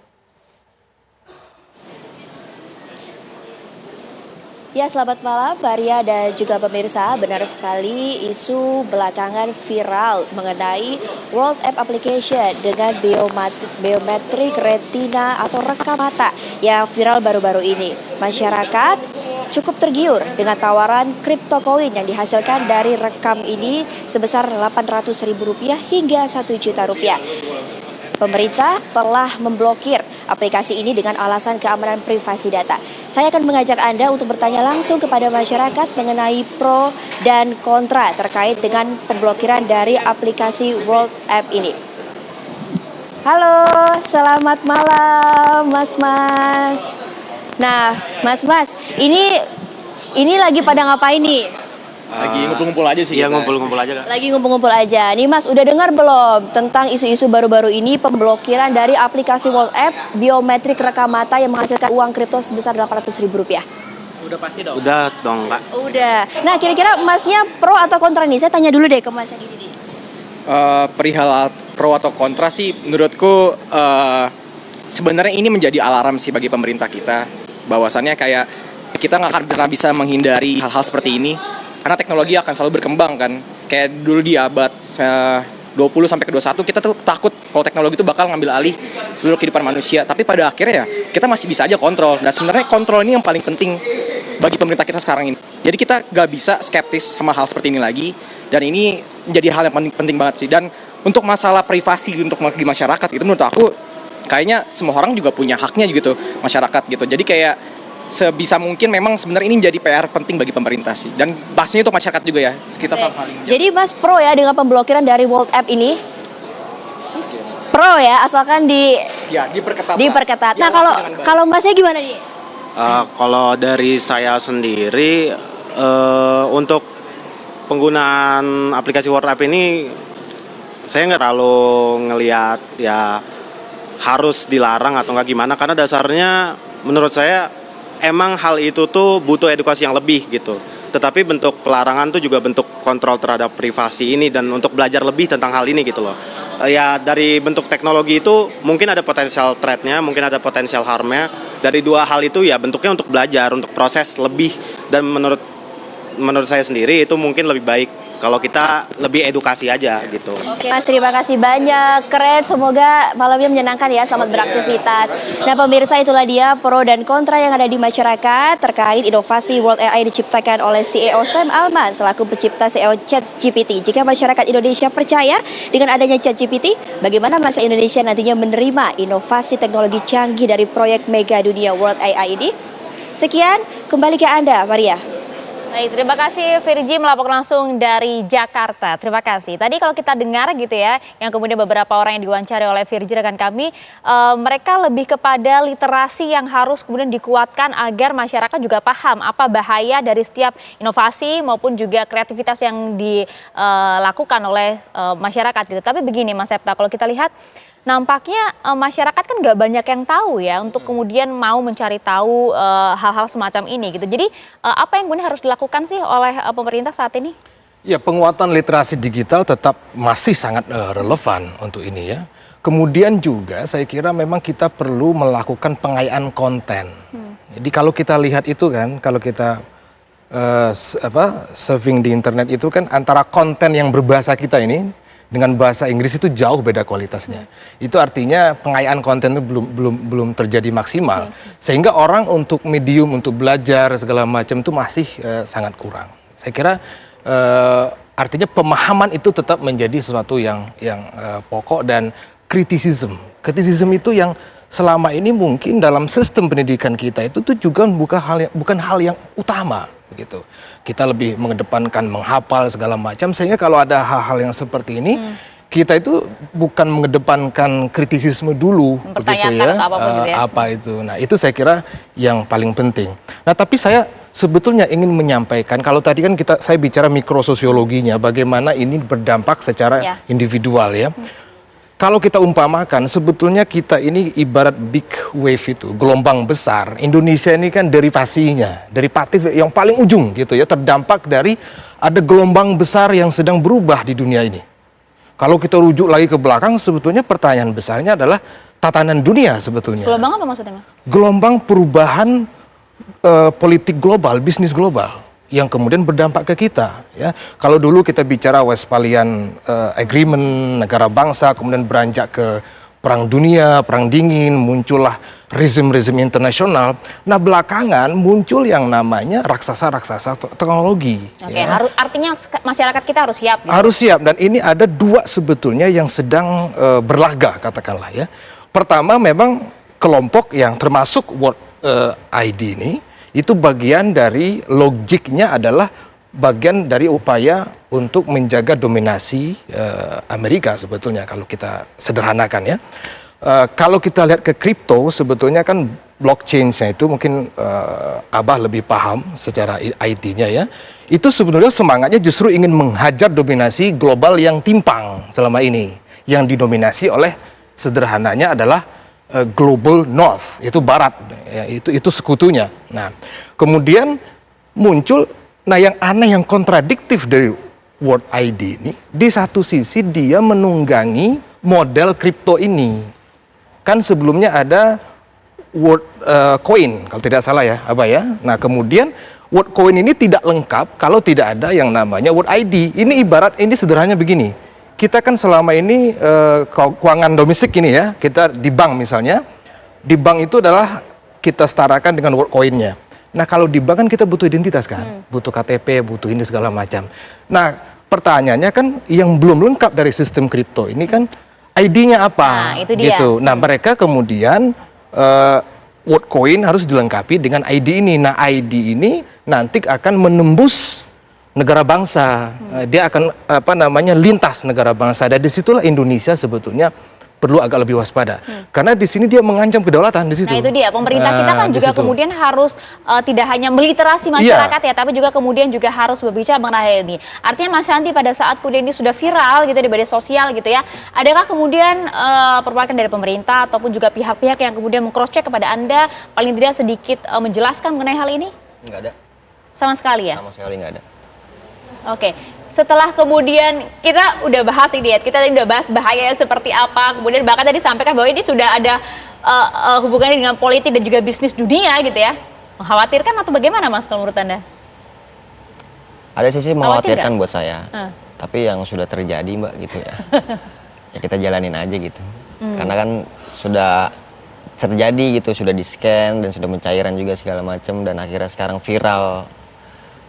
Ya, selamat malam Maria dan juga pemirsa. Benar sekali isu belakangan viral mengenai World App Application dengan biometrik retina atau rekam mata yang viral baru-baru ini. Masyarakat cukup tergiur dengan tawaran crypto coin yang dihasilkan dari rekam ini sebesar Rp800.000 hingga Rp1 juta. pemerintah telah memblokir aplikasi ini dengan alasan keamanan privasi data. Saya akan mengajak Anda untuk bertanya langsung kepada masyarakat mengenai pro dan kontra terkait dengan pemblokiran dari aplikasi World App ini. Halo, selamat malam Mas. Nah, Mas, ini lagi pada ngapain nih? Lagi ngumpul-ngumpul aja sih. Iya, ngumpul-ngumpul aja, Kak. Lagi ngumpul-ngumpul aja. Nih Mas, udah dengar belum tentang isu-isu baru-baru ini pemblokiran dari aplikasi World App biometrik rekam mata yang menghasilkan uang kripto sebesar Rp800.000? Udah pasti dong. Udah dong, Kak. Udah. Nah, kira-kira Masnya pro atau kontra nih? Saya tanya dulu deh ke Mas yang ini nih. Perihal pro atau kontra sih menurutku sebenarnya ini menjadi alarm sih bagi pemerintah kita, bahwasannya kayak kita nggak akan pernah bisa menghindari hal-hal seperti ini karena teknologi akan selalu berkembang kan. Kayak dulu di abad 20 sampai ke 21 kita tuh takut kalau teknologi itu bakal ngambil alih seluruh kehidupan manusia, tapi pada akhirnya ya kita masih bisa aja kontrol. Nah sebenarnya kontrol ini yang paling penting bagi pemerintah kita sekarang ini. Jadi kita nggak bisa skeptis sama hal seperti ini lagi, dan ini menjadi hal yang penting banget sih. Dan untuk masalah privasi untuk di masyarakat itu menurut aku kayaknya semua orang juga punya haknya gitu, masyarakat gitu. Jadi kayak sebisa mungkin memang sebenarnya ini menjadi PR penting bagi pemerintah sih, dan pastinya untuk masyarakat juga ya, kita saling. Jadi Mas pro ya dengan pemblokiran dari World App ini? Pro ya, asalkan diperketat. Nah kalau Masnya gimana nih? Kalau dari saya sendiri untuk penggunaan aplikasi World App ini saya nggak terlalu ngelihat ya harus dilarang atau nggak gimana, karena dasarnya menurut saya emang hal itu tuh butuh edukasi yang lebih gitu. Tetapi bentuk pelarangan tuh juga bentuk kontrol terhadap privasi ini dan untuk belajar lebih tentang hal ini gitu loh. Ya dari bentuk teknologi itu mungkin ada potensial threat-nya, mungkin ada potensial harm-nya. Dari dua hal itu ya bentuknya untuk belajar, untuk proses lebih, dan menurut saya sendiri itu mungkin lebih baik kalau kita lebih edukasi aja gitu. Oke Mas, terima kasih banyak, keren, semoga malamnya menyenangkan ya, selamat beraktivitas. Nah pemirsa, itulah dia pro dan kontra yang ada di masyarakat terkait inovasi World AI diciptakan oleh CEO Sam Altman selaku pencipta CEO ChatGPT. Jika masyarakat Indonesia percaya dengan adanya ChatGPT, bagaimana masa Indonesia nantinya menerima inovasi teknologi canggih dari proyek mega dunia World AI ini? Sekian, kembali ke Anda, Maria. Baik, terima kasih Virgi melaporkan langsung dari Jakarta. Terima kasih. Tadi kalau kita dengar gitu ya, yang kemudian beberapa orang yang diwawancari oleh Virgi rekan kami, mereka lebih kepada literasi yang harus kemudian dikuatkan agar masyarakat juga paham apa bahaya dari setiap inovasi maupun juga kreativitas yang dilakukan oleh masyarakat gitu. Tapi begini Mas Septa, kalau kita lihat nampaknya masyarakat kan nggak banyak yang tahu ya untuk kemudian mau mencari tahu hal-hal semacam ini gitu. Jadi apa yang kemudian harus dilakukan sih oleh pemerintah saat ini? Ya, penguatan literasi digital tetap masih sangat relevan untuk ini ya. Kemudian juga saya kira memang kita perlu melakukan pengayaan konten. Jadi kalau kita lihat itu kan, kalau kita surfing di internet itu kan antara konten yang berbahasa kita ini dengan bahasa Inggris itu jauh beda kualitasnya. Itu artinya pengayaan konten itu belum terjadi maksimal. Sehingga orang untuk medium, untuk belajar segala macam itu masih sangat kurang. Saya kira artinya pemahaman itu tetap menjadi sesuatu yang pokok, dan kritisisme itu yang selama ini mungkin dalam sistem pendidikan kita itu tuh juga bukan hal yang utama begitu. Kita lebih mengedepankan menghafal segala macam, sehingga kalau ada hal-hal yang seperti ini kita itu bukan mengedepankan kritisisme dulu begitu ya. Apa itu. Nah, itu saya kira yang paling penting. Nah, tapi saya sebetulnya ingin menyampaikan, kalau tadi kan saya bicara mikrososiologinya, bagaimana ini berdampak secara individual ya. Kalau kita umpamakan, sebetulnya kita ini ibarat big wave itu, gelombang besar. Indonesia ini kan derivatif yang paling ujung gitu ya, terdampak dari ada gelombang besar yang sedang berubah di dunia ini. Kalau kita rujuk lagi ke belakang, sebetulnya pertanyaan besarnya adalah tatanan dunia sebetulnya. Gelombang apa maksudnya Mas? Gelombang perubahan politik global, bisnis global, yang kemudian berdampak ke kita ya. Kalau dulu kita bicara Westphalian Agreement, negara bangsa, kemudian beranjak ke perang dunia, perang dingin, muncullah rezim-rezim internasional. Nah belakangan muncul yang namanya raksasa-raksasa teknologi. Oke, artinya masyarakat kita harus siap. Gitu? Harus siap, dan ini ada dua sebetulnya yang sedang berlaga katakanlah ya. Pertama memang kelompok yang termasuk World ID ini itu bagian dari logiknya adalah bagian dari upaya untuk menjaga dominasi Amerika sebetulnya kalau kita sederhanakan ya. Kalau kita lihat ke kripto sebetulnya kan blockchain-nya itu mungkin Abah lebih paham secara IT-nya ya. Itu sebenarnya semangatnya justru ingin menghajar dominasi global yang timpang selama ini, yang didominasi oleh sederhananya adalah Global North, itu Barat, ya, itu sekutunya. Nah, kemudian muncul, yang aneh, yang kontradiktif dari World ID ini, di satu sisi dia menunggangi model kripto ini. Kan sebelumnya ada World Coin, kalau tidak salah ya, Abah ya. Nah, kemudian World Coin ini tidak lengkap kalau tidak ada yang namanya World ID. Ini ibarat, ini sederhananya begini. Kita kan selama ini keuangan domestik ini ya, kita di bank misalnya, di bank itu adalah kita setarakan dengan World Coin-nya. Nah kalau di bank kan kita butuh identitas kan, butuh KTP, butuh ini segala macam. Nah pertanyaannya kan yang belum lengkap dari sistem kripto ini kan ID-nya apa? Nah, itu dia. Gitu. Nah mereka kemudian World Coin harus dilengkapi dengan ID ini. Nah ID ini nanti akan menembus negara bangsa, dia akan lintas negara bangsa, dan disitulah Indonesia sebetulnya perlu agak lebih waspada, karena di sini dia mengancam kedaulatan di situ. Nah itu dia, pemerintah kita kan juga kemudian harus tidak hanya meliterasi masyarakat ya, tapi juga kemudian juga harus berbicara mengenai hal ini. Artinya Mas Shanti, pada saat kemudian ini sudah viral gitu di media sosial gitu ya, adakah kemudian perwakilan dari pemerintah ataupun juga pihak-pihak yang kemudian meng-cross check kepada Anda, paling tidak sedikit menjelaskan mengenai hal ini? Nggak ada. Sama sekali ya? Sama sekali nggak ada. Oke, setelah kemudian kita udah bahas ini ya, kita udah bahas bahayanya seperti apa, kemudian bahkan tadi disampaikan bahwa ini sudah ada hubungannya dengan politik dan juga bisnis dunia gitu ya. Mengkhawatirkan atau bagaimana Mas kalau menurut Anda? Ada sisi mengkhawatirkan buat saya, tapi yang sudah terjadi Mbak gitu ya. Ya kita jalanin aja gitu. Karena kan sudah terjadi gitu, sudah di-scan dan sudah mencairan juga segala macam, dan akhirnya sekarang viral.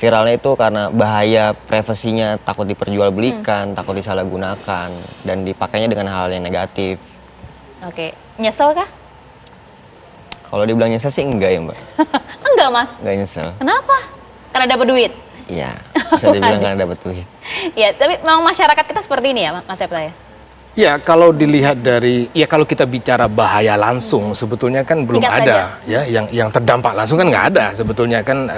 Viralnya itu karena bahaya privasinya, takut diperjualbelikan, takut disalahgunakan, dan dipakainya dengan hal yang negatif. Oke, nyesel kah? Kalau dibilang nyesel sih enggak ya Mbak. Enggak Mas? Enggak nyesel. Kenapa? Karena dapat duit? Iya, bisa dibilang karena dapat duit. Ya, tapi memang masyarakat kita seperti ini ya Mas Septa ya? Ya kalau dilihat dari, ya kalau kita bicara bahaya langsung sebetulnya kan belum Singkat ada saja. ya, yang terdampak langsung kan nggak ada sebetulnya kan,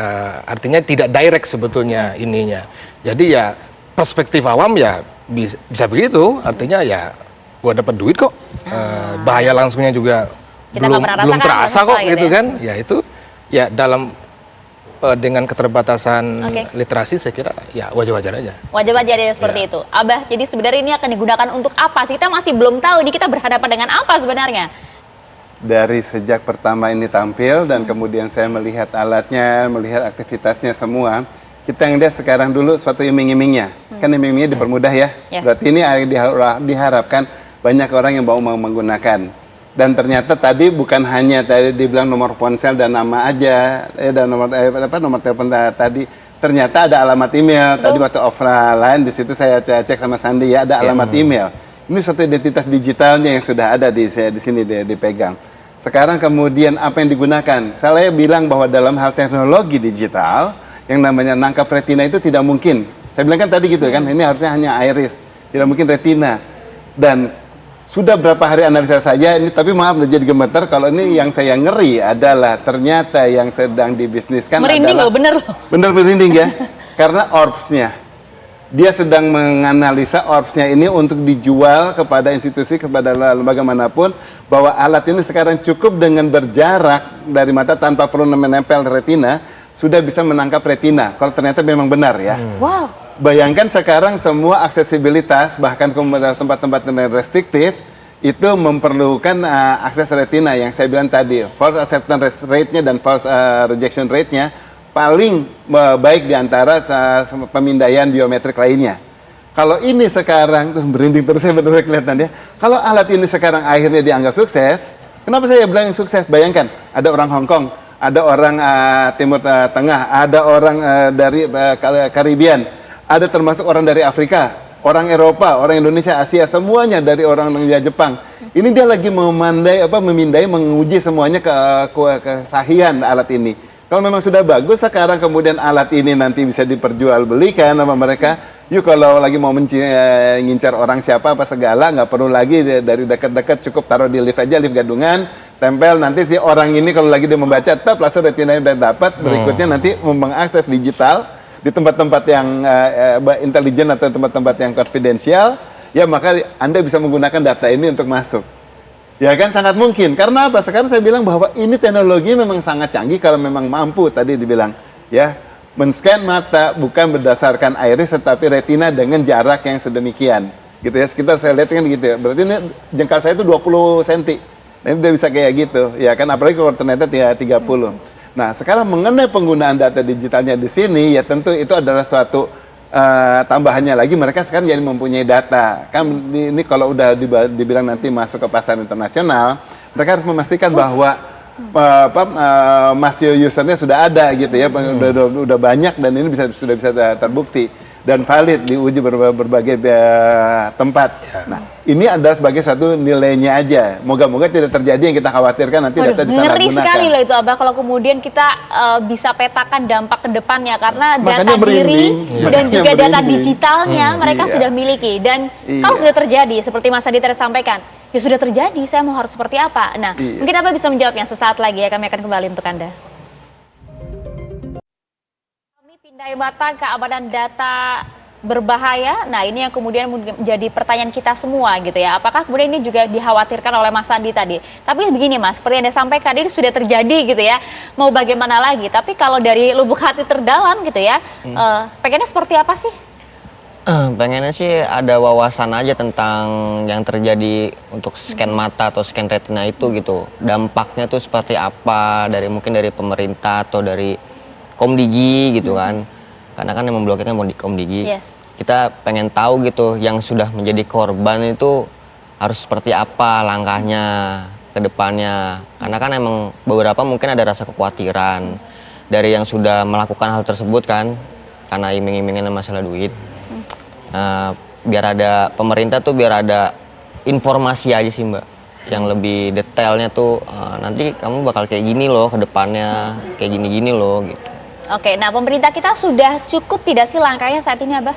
artinya tidak direct sebetulnya ininya. Jadi ya perspektif awam ya bisa begitu, artinya ya gua dapat duit kok, bahaya langsungnya juga Kita belum nggak pernah terasa rasakan, kok gitu gitu ya. kan, ya itu ya dalam dengan keterbatasan literasi saya kira ya wajar-wajar aja. Wajar-wajar ya seperti itu. Abah, jadi sebenarnya ini akan digunakan untuk apa sih? Kita masih belum tahu, ini kita berhadapan dengan apa sebenarnya? Dari sejak pertama ini tampil dan kemudian saya melihat alatnya, melihat aktivitasnya semua, kita ngelihat sekarang dulu suatu iming-imingnya. Kan iming-imingnya dipermudah ya. Yes. Berarti ini diharapkan banyak orang yang mau menggunakan. Dan ternyata tadi bukan hanya tadi dibilang nomor ponsel dan nama aja, dan nomor telepon tadi. Ternyata ada alamat email. Tadi waktu offline di situ saya cek sama Sandi ya, ada alamat email. Ini suatu identitas digitalnya yang sudah ada di sini dipegang. Sekarang kemudian apa yang digunakan? Saya bilang bahwa dalam hal teknologi digital yang namanya nangkap retina itu tidak mungkin. Saya bilang kan tadi gitu kan, ini harusnya hanya iris, tidak mungkin retina. Dan sudah berapa hari analisa saja ini, tapi maaf jadi gemeter kalau ini yang saya ngeri adalah ternyata yang sedang dibisniskan merinding adalah loh, bener loh. Bener merinding ya, karena orbsnya dia sedang menganalisa orbsnya ini untuk dijual kepada institusi, kepada lembaga manapun, bahwa alat ini sekarang cukup dengan berjarak dari mata tanpa perlu menempel retina sudah bisa menangkap retina. Kalau ternyata memang benar ya. Wow. Bayangkan sekarang semua aksesibilitas, bahkan ke tempat-tempat yang restriktif, itu memerlukan akses retina yang saya bilang tadi. False acceptance rate-nya dan false rejection rate-nya paling baik di antara pemindaian biometrik lainnya. Kalau ini sekarang, tuh merinding terus saya benar-benar kelihatan ya. Kalau alat ini sekarang akhirnya dianggap sukses, Kenapa saya bilang sukses? Bayangkan, ada orang Hong Kong, ada orang Timur Tengah, ada orang dari Karibian, ada termasuk orang dari Afrika, orang Eropa, orang Indonesia, Asia, semuanya dari orang Jepang. Ini dia lagi memindai, menguji semuanya kesahihan alat ini. Kalau memang sudah bagus, sekarang kemudian alat ini nanti bisa diperjualbelikan sama mereka. Yuk kalau lagi mau ngincar orang siapa apa segala, nggak perlu lagi dari dekat-dekat, cukup taruh di lift aja, lift gadungan, tempel, nanti si orang ini kalau lagi dia membaca, langsung retinanya udah dapat, berikutnya nanti mengakses digital di tempat-tempat yang intelijen atau tempat-tempat yang confidential, ya maka Anda bisa menggunakan data ini untuk masuk. Ya kan sangat mungkin. Karena apa? Sekarang saya bilang bahwa ini teknologi memang sangat canggih kalau memang mampu tadi dibilang ya men-scan mata bukan berdasarkan iris tetapi retina dengan jarak yang sedemikian. Gitu ya. Sekitar saya lihat kan gitu ya. Berarti ini jengkal saya itu 20 cm. Nah, ini udah bisa kayak gitu. Ya kan apalagi kalau ternyata 30. Nah, sekarang mengenai penggunaan data digitalnya di sini ya tentu itu adalah suatu tambahannya lagi mereka sekarang jadi mempunyai data. Kan ini kalau udah dibilang nanti masuk ke pasar internasional, mereka harus memastikan bahwa masio usernya sudah ada gitu ya, udah banyak dan ini sudah bisa terbukti dan valid diuji berbagai tempat. Nah, ini adalah sebagai satu nilainya aja. Moga-moga tidak terjadi yang kita khawatirkan nanti data disalahgunakan. Ngeri sekali loh itu Abah kalau kemudian kita bisa petakan dampak ke depannya karena data diri dan juga data digitalnya mereka sudah miliki dan kalau sudah terjadi seperti Mas Adi tadi sampaikan, ya sudah terjadi, saya mau harus seperti apa? Nah, mungkin Abah bisa menjawabnya sesaat lagi ya, kami akan kembali untuk Anda. Pindai mata keamanan data berbahaya. Nah, ini yang kemudian menjadi pertanyaan kita semua gitu ya. Apakah kemudian ini juga dikhawatirkan oleh Mas Andi tadi? Tapi begini Mas, seperti yang Anda sampaikan ini sudah terjadi gitu ya. Mau bagaimana lagi? Tapi kalau dari lubuk hati terdalam gitu ya, pengennya seperti apa sih? Pengennya sih ada wawasan aja tentang yang terjadi untuk scan mata atau scan retina itu gitu. Dampaknya tuh seperti apa mungkin dari pemerintah atau dari Komdigi gitu kan. Karena kan yang memblokirkan Komdigi. Yes. Kita pengen tahu gitu yang sudah menjadi korban itu harus seperti apa langkahnya ke depannya. Karena kan emang beberapa mungkin ada rasa kekhawatiran dari yang sudah melakukan hal tersebut kan karena iming-imingnya masalah duit. Biar ada pemerintah tuh biar ada informasi aja sih Mbak yang lebih detailnya tuh nanti kamu bakal kayak gini loh ke depannya, kayak gini-gini loh gitu. Oke, nah pemerintah kita sudah cukup tidak sih langkahnya saat ini Abah?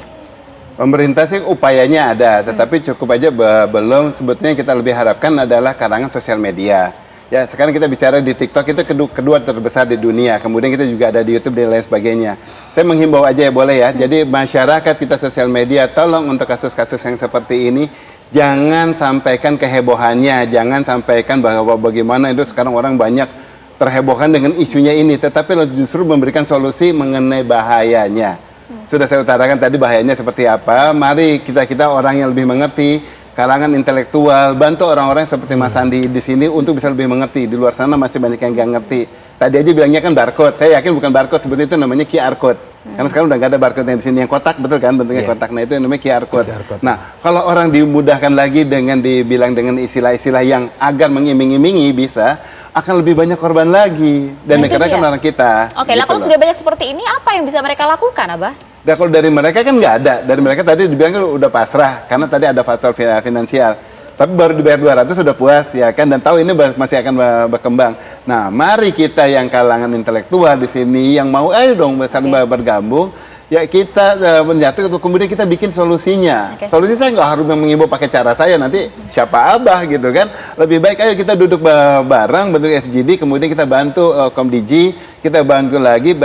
Pemerintah sih upayanya ada, tetapi cukup aja belum. Sebetulnya kita lebih harapkan adalah karangan sosial media. Ya, sekarang kita bicara di TikTok itu kedua terbesar di dunia. Kemudian kita juga ada di YouTube dan lain sebagainya. Saya menghimbau aja ya boleh ya. Jadi masyarakat kita sosial media tolong untuk kasus-kasus yang seperti ini jangan sampaikan kehebohannya, jangan sampaikan bahwa bagaimana itu sekarang orang banyak terhebohkan dengan isunya ini, tetapi justru memberikan solusi mengenai bahayanya. Sudah saya utarakan tadi bahayanya seperti apa. Mari kita orang yang lebih mengerti, kalangan intelektual, bantu orang-orang seperti Mas Andi di sini untuk bisa lebih mengerti. Di luar sana masih banyak yang nggak ngerti. Tadi aja bilangnya kan barcode. Saya yakin bukan barcode, sebetulnya itu namanya QR code. Karena sekarang udah nggak ada barcode yang di sini yang kotak, betul kan bentuknya kotak. Nah itu yang namanya QR code. Nah kalau orang dimudahkan lagi dengan dibilang dengan istilah-istilah yang agar mengiming-imingi bisa, akan lebih banyak korban lagi dan negara kan orang kita. Oke, gitu kalau sudah banyak seperti ini, apa yang bisa mereka lakukan, Abah? Nah, kalau dari mereka kan nggak ada. Dari mereka tadi dibilang kan udah pasrah karena tadi ada faktor finansial. Tapi baru dibayar 200 sudah puas ya kan dan tahu ini masih akan berkembang. Nah, mari kita yang kalangan intelektual di sini yang mau ayo dong saling bergabung. Ya kita menyatu kemudian kita bikin solusinya. Solusi saya nggak harus mengimbau pakai cara saya nanti siapa Abah gitu kan. Lebih baik ayo kita duduk bareng bentuk FGD kemudian kita bantu Komdigi, kita bantu lagi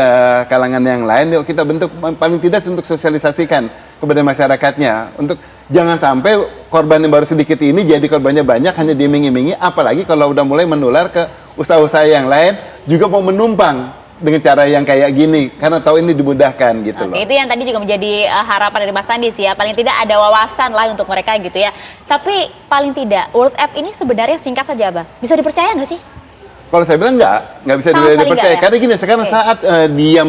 kalangan yang lain. Yuk kita bentuk paling tidak untuk sosialisasikan kepada masyarakatnya untuk jangan sampai korban yang baru sedikit ini jadi korbannya banyak hanya diiming-imingi apalagi kalau udah mulai menular ke usaha-usaha yang lain juga mau menumpang dengan cara yang kayak gini karena tahu ini dimudahkan gitu loh. Itu yang tadi juga menjadi harapan dari Mas Andi sih ya, paling tidak ada wawasan lah untuk mereka gitu ya. Tapi paling tidak World App ini sebenarnya singkat saja Abah, bisa dipercaya nggak sih? Kalau saya bilang nggak bisa dipercaya. Karena gini sekarang saat dia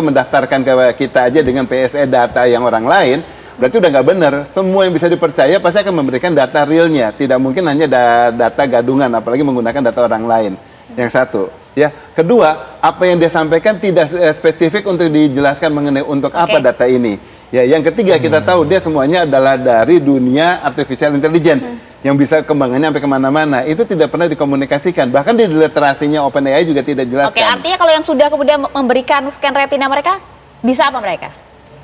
mendaftarkan ke kita aja dengan PSE data yang orang lain, berarti udah nggak benar. Semua yang bisa dipercaya pasti akan memberikan data realnya. Tidak mungkin hanya data gadungan, apalagi menggunakan data orang lain. Yang satu. Ya, kedua, apa yang dia sampaikan tidak spesifik untuk dijelaskan mengenai untuk apa data ini. Ya, yang ketiga kita tahu dia semuanya adalah dari dunia artificial intelligence yang bisa kembangannya sampai kemana-mana. Itu tidak pernah dikomunikasikan. Bahkan di literasinya OpenAI juga tidak dijelaskan. Oke, artinya kalau yang sudah kemudian memberikan scan retina mereka, bisa apa mereka?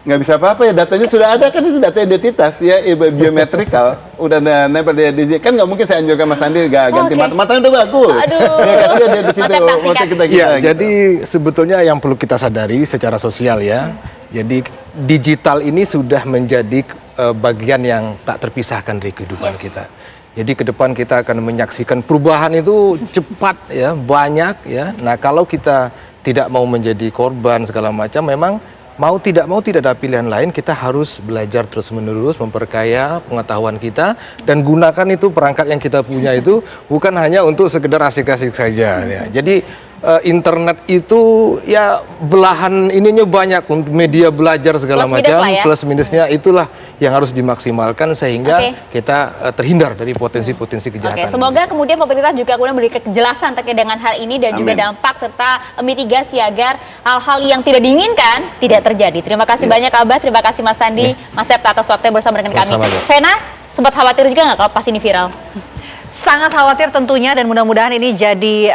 Nggak bisa apa-apa ya, datanya sudah ada kan, itu data identitas ya, biometrikal udah nempel di kan. Nggak mungkin saya anjurkan Mas Andi ganti matanya udah bagus. Ya kasihan dia di situ mata kita ya, jadi sebetulnya yang perlu kita sadari secara sosial ya, jadi digital ini sudah menjadi bagian yang tak terpisahkan dari kehidupan kita. Jadi ke depan kita akan menyaksikan perubahan itu cepat ya, banyak ya. Nah, kalau kita tidak mau menjadi korban segala macam, memang mau tidak ada pilihan lain, kita harus belajar terus-menerus, memperkaya pengetahuan kita, dan gunakan itu perangkat yang kita punya itu bukan hanya untuk sekedar asik-asik saja. Ya. Jadi internet itu ya belahan ininya banyak, untuk media belajar segala macam, plus minusnya itulah yang harus dimaksimalkan sehingga kita terhindar dari potensi-potensi kejahatan. Semoga kemudian pemerintah juga kemudian memberi kejelasan terkait dengan hal ini dan juga dampak serta mitigasi agar hal-hal yang tidak diinginkan tidak terjadi. Terima kasih banyak Abah, terima kasih Mas Sandi, Mas Septa atas waktunya bersama dengan kami. Vena, sempat khawatir juga nggak kalau pas ini viral? Sangat khawatir tentunya, dan mudah-mudahan ini jadi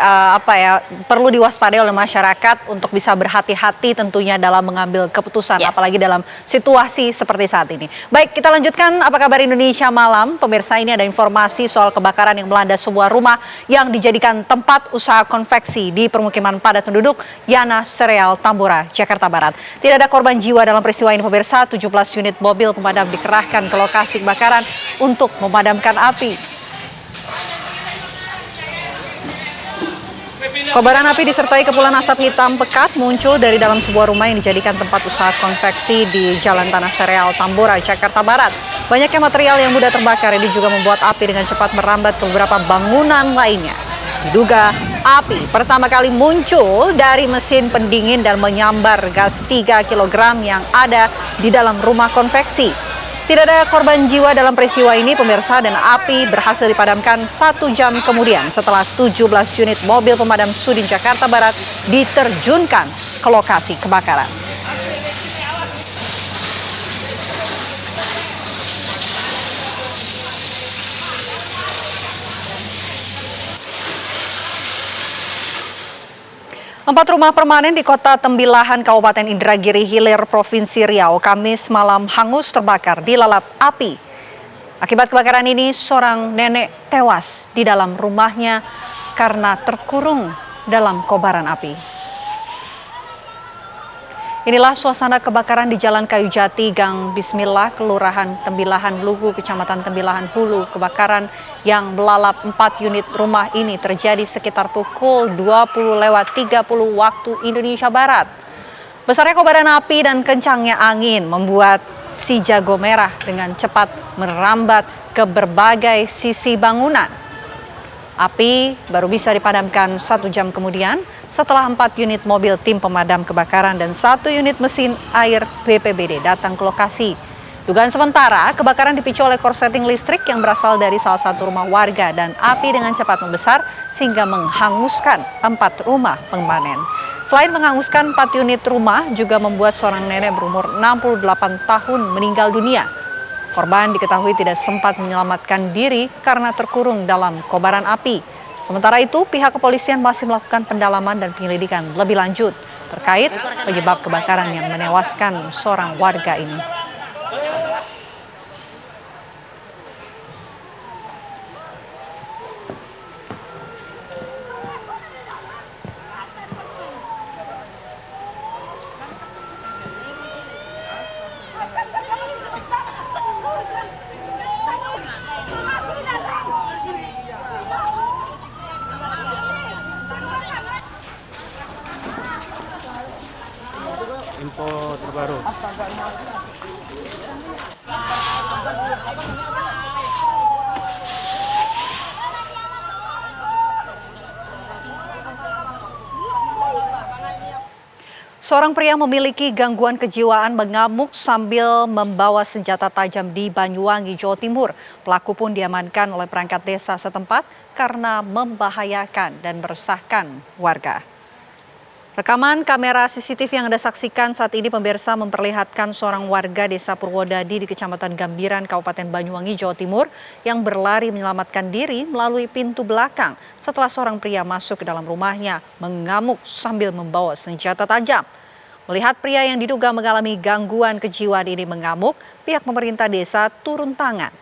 perlu diwaspadai oleh masyarakat untuk bisa berhati-hati tentunya dalam mengambil keputusan, apalagi dalam situasi seperti saat ini. Baik, kita lanjutkan Apa Kabar Indonesia Malam. Pemirsa, ini ada informasi soal kebakaran yang melanda sebuah rumah yang dijadikan tempat usaha konveksi di permukiman padat penduduk Yana Sereal Tambora, Jakarta Barat. Tidak ada korban jiwa dalam peristiwa ini pemirsa. 17 unit mobil pemadam dikerahkan ke lokasi kebakaran untuk memadamkan api. Kobaran api disertai kepulan asap hitam pekat muncul dari dalam sebuah rumah yang dijadikan tempat usaha konveksi di Jalan Tanah Sereal, Tambora, Jakarta Barat. Banyaknya material yang mudah terbakar ini juga membuat api dengan cepat merambat ke beberapa bangunan lainnya. Diduga api pertama kali muncul dari mesin pendingin dan menyambar gas 3 kg yang ada di dalam rumah konveksi. Tidak ada korban jiwa dalam peristiwa ini pemirsa, dan api berhasil dipadamkan 1 jam kemudian setelah 17 unit mobil pemadam Sudin Jakarta Barat diterjunkan ke lokasi kebakaran. Empat rumah permanen di Kota Tembilahan, Kabupaten Indragiri Hilir, Provinsi Riau, Kamis malam hangus terbakar dilalap api. Akibat kebakaran ini, seorang nenek tewas di dalam rumahnya karena terkurung dalam kobaran api. Inilah suasana kebakaran di Jalan Kayu Jati, Gang Bismillah, Kelurahan Tembilahan Luhu, Kecamatan Tembilahan Hulu. Kebakaran yang melalap 4 unit rumah ini terjadi sekitar pukul 20:30 waktu Indonesia Barat. Besarnya kobaran api dan kencangnya angin membuat si jago merah dengan cepat merambat ke berbagai sisi bangunan. Api baru bisa dipadamkan 1 jam kemudian setelah 4 unit mobil tim pemadam kebakaran dan 1 unit mesin air BPBD datang ke lokasi. Dugaan sementara, kebakaran dipicu oleh korsleting listrik yang berasal dari salah satu rumah warga dan api dengan cepat membesar sehingga menghanguskan 4 rumah permanen. Selain menghanguskan 4 unit rumah, juga membuat seorang nenek berumur 68 tahun meninggal dunia. Korban diketahui tidak sempat menyelamatkan diri karena terkurung dalam kobaran api. Sementara itu, pihak kepolisian masih melakukan pendalaman dan penyelidikan lebih lanjut terkait penyebab kebakaran yang menewaskan seorang warga ini. Info terbaru. Seorang pria memiliki gangguan kejiwaan mengamuk sambil membawa senjata tajam di Banyuwangi, Jawa Timur. Pelaku pun diamankan oleh perangkat desa setempat karena membahayakan dan meresahkan warga. Rekaman kamera CCTV yang Anda saksikan saat ini pemirsa memperlihatkan seorang warga desa Purwodadi di Kecamatan Gambiran, Kabupaten Banyuwangi, Jawa Timur yang berlari menyelamatkan diri melalui pintu belakang setelah seorang pria masuk ke dalam rumahnya mengamuk sambil membawa senjata tajam. Melihat pria yang diduga mengalami gangguan kejiwaan ini mengamuk, pihak pemerintah desa turun tangan.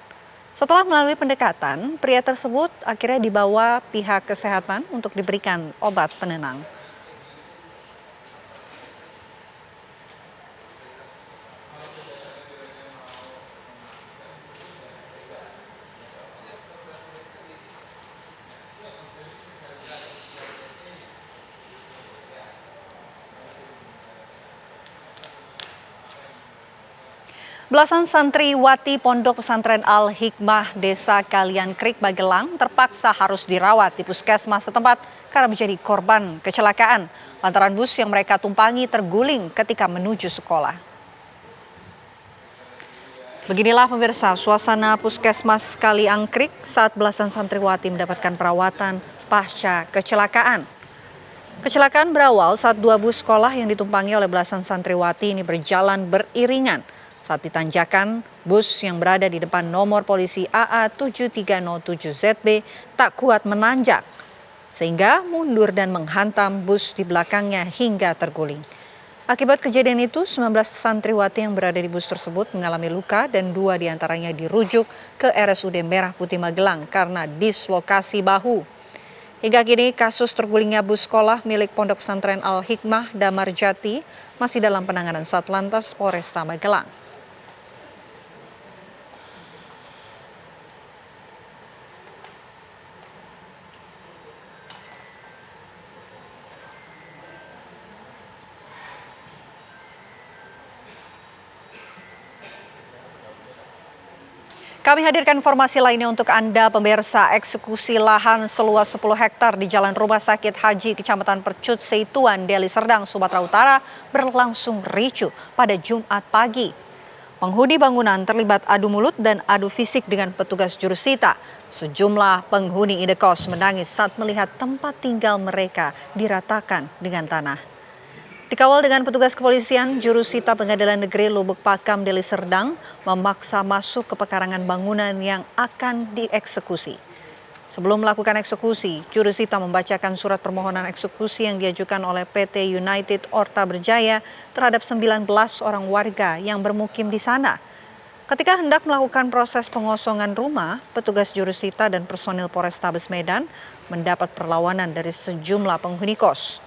Setelah melalui pendekatan, pria tersebut akhirnya dibawa pihak kesehatan untuk diberikan obat penenang. Belasan santriwati Pondok Pesantren Al-Hikmah Desa Kalian Krik, Magelang terpaksa harus dirawat di puskesmas setempat karena menjadi korban kecelakaan lantaran bus yang mereka tumpangi terguling ketika menuju sekolah. Beginilah pemirsa suasana puskesmas Kaliangkrik saat belasan santriwati mendapatkan perawatan pasca kecelakaan. Kecelakaan berawal saat dua bus sekolah yang ditumpangi oleh belasan santriwati ini berjalan beriringan. Saat ditanjakan, bus yang berada di depan nomor polisi AA7307ZB tak kuat menanjak, sehingga mundur dan menghantam bus di belakangnya hingga terguling. Akibat kejadian itu, 19 santriwati yang berada di bus tersebut mengalami luka dan 2 diantaranya dirujuk ke RSUD Merah Putih Magelang karena dislokasi bahu. Hingga kini, kasus tergulingnya bus sekolah milik Pondok Pesantren Al-Hikmah Damarjati masih dalam penanganan Satlantas Polresta Magelang. Kami hadirkan informasi lainnya untuk Anda, pemirsa. Eksekusi lahan seluas 10 hektar di Jalan Rumah Sakit Haji Kecamatan Percut Seituan, Deli Serdang, Sumatera Utara berlangsung ricuh pada Jumat pagi. Penghuni bangunan terlibat adu mulut dan adu fisik dengan petugas jurusita. Sejumlah penghuni indekos menangis saat melihat tempat tinggal mereka diratakan dengan tanah. Dikawal dengan petugas kepolisian, jurusita Pengadilan Negeri Lubuk Pakam Deli Serdang memaksa masuk ke pekarangan bangunan yang akan dieksekusi. Sebelum melakukan eksekusi, jurusita membacakan surat permohonan eksekusi yang diajukan oleh PT United Orta Berjaya terhadap 19 orang warga yang bermukim di sana. Ketika hendak melakukan proses pengosongan rumah, petugas jurusita dan personil Polrestabes Medan mendapat perlawanan dari sejumlah penghuni kos.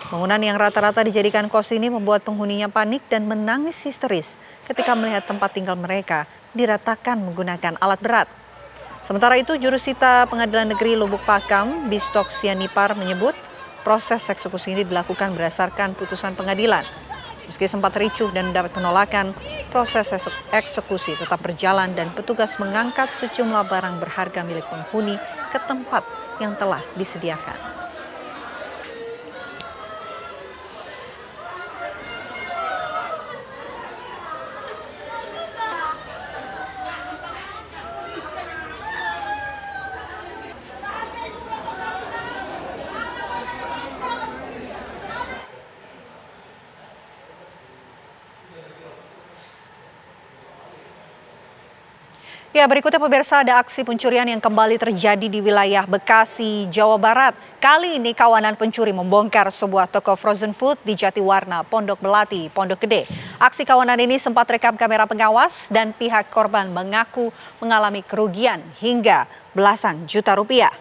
Bangunan yang rata-rata dijadikan kos ini membuat penghuninya panik dan menangis histeris ketika melihat tempat tinggal mereka diratakan menggunakan alat berat. Sementara itu, jurusita Pengadilan Negeri Lubuk Pakam, Bistok Sianipar menyebut proses eksekusi ini dilakukan berdasarkan putusan pengadilan. Meski sempat ricuh dan mendapat penolakan, proses eksekusi tetap berjalan dan petugas mengangkat sejumlah barang berharga milik penghuni ke tempat yang telah disediakan. Ya, berikutnya pemirsa, ada aksi pencurian yang kembali terjadi di wilayah Bekasi, Jawa Barat. Kali ini kawanan pencuri membongkar sebuah toko frozen food di Jatiwarna, Pondok Melati, Pondok Gede. Aksi kawanan ini sempat rekam kamera pengawas dan pihak korban mengaku mengalami kerugian hingga belasan juta rupiah.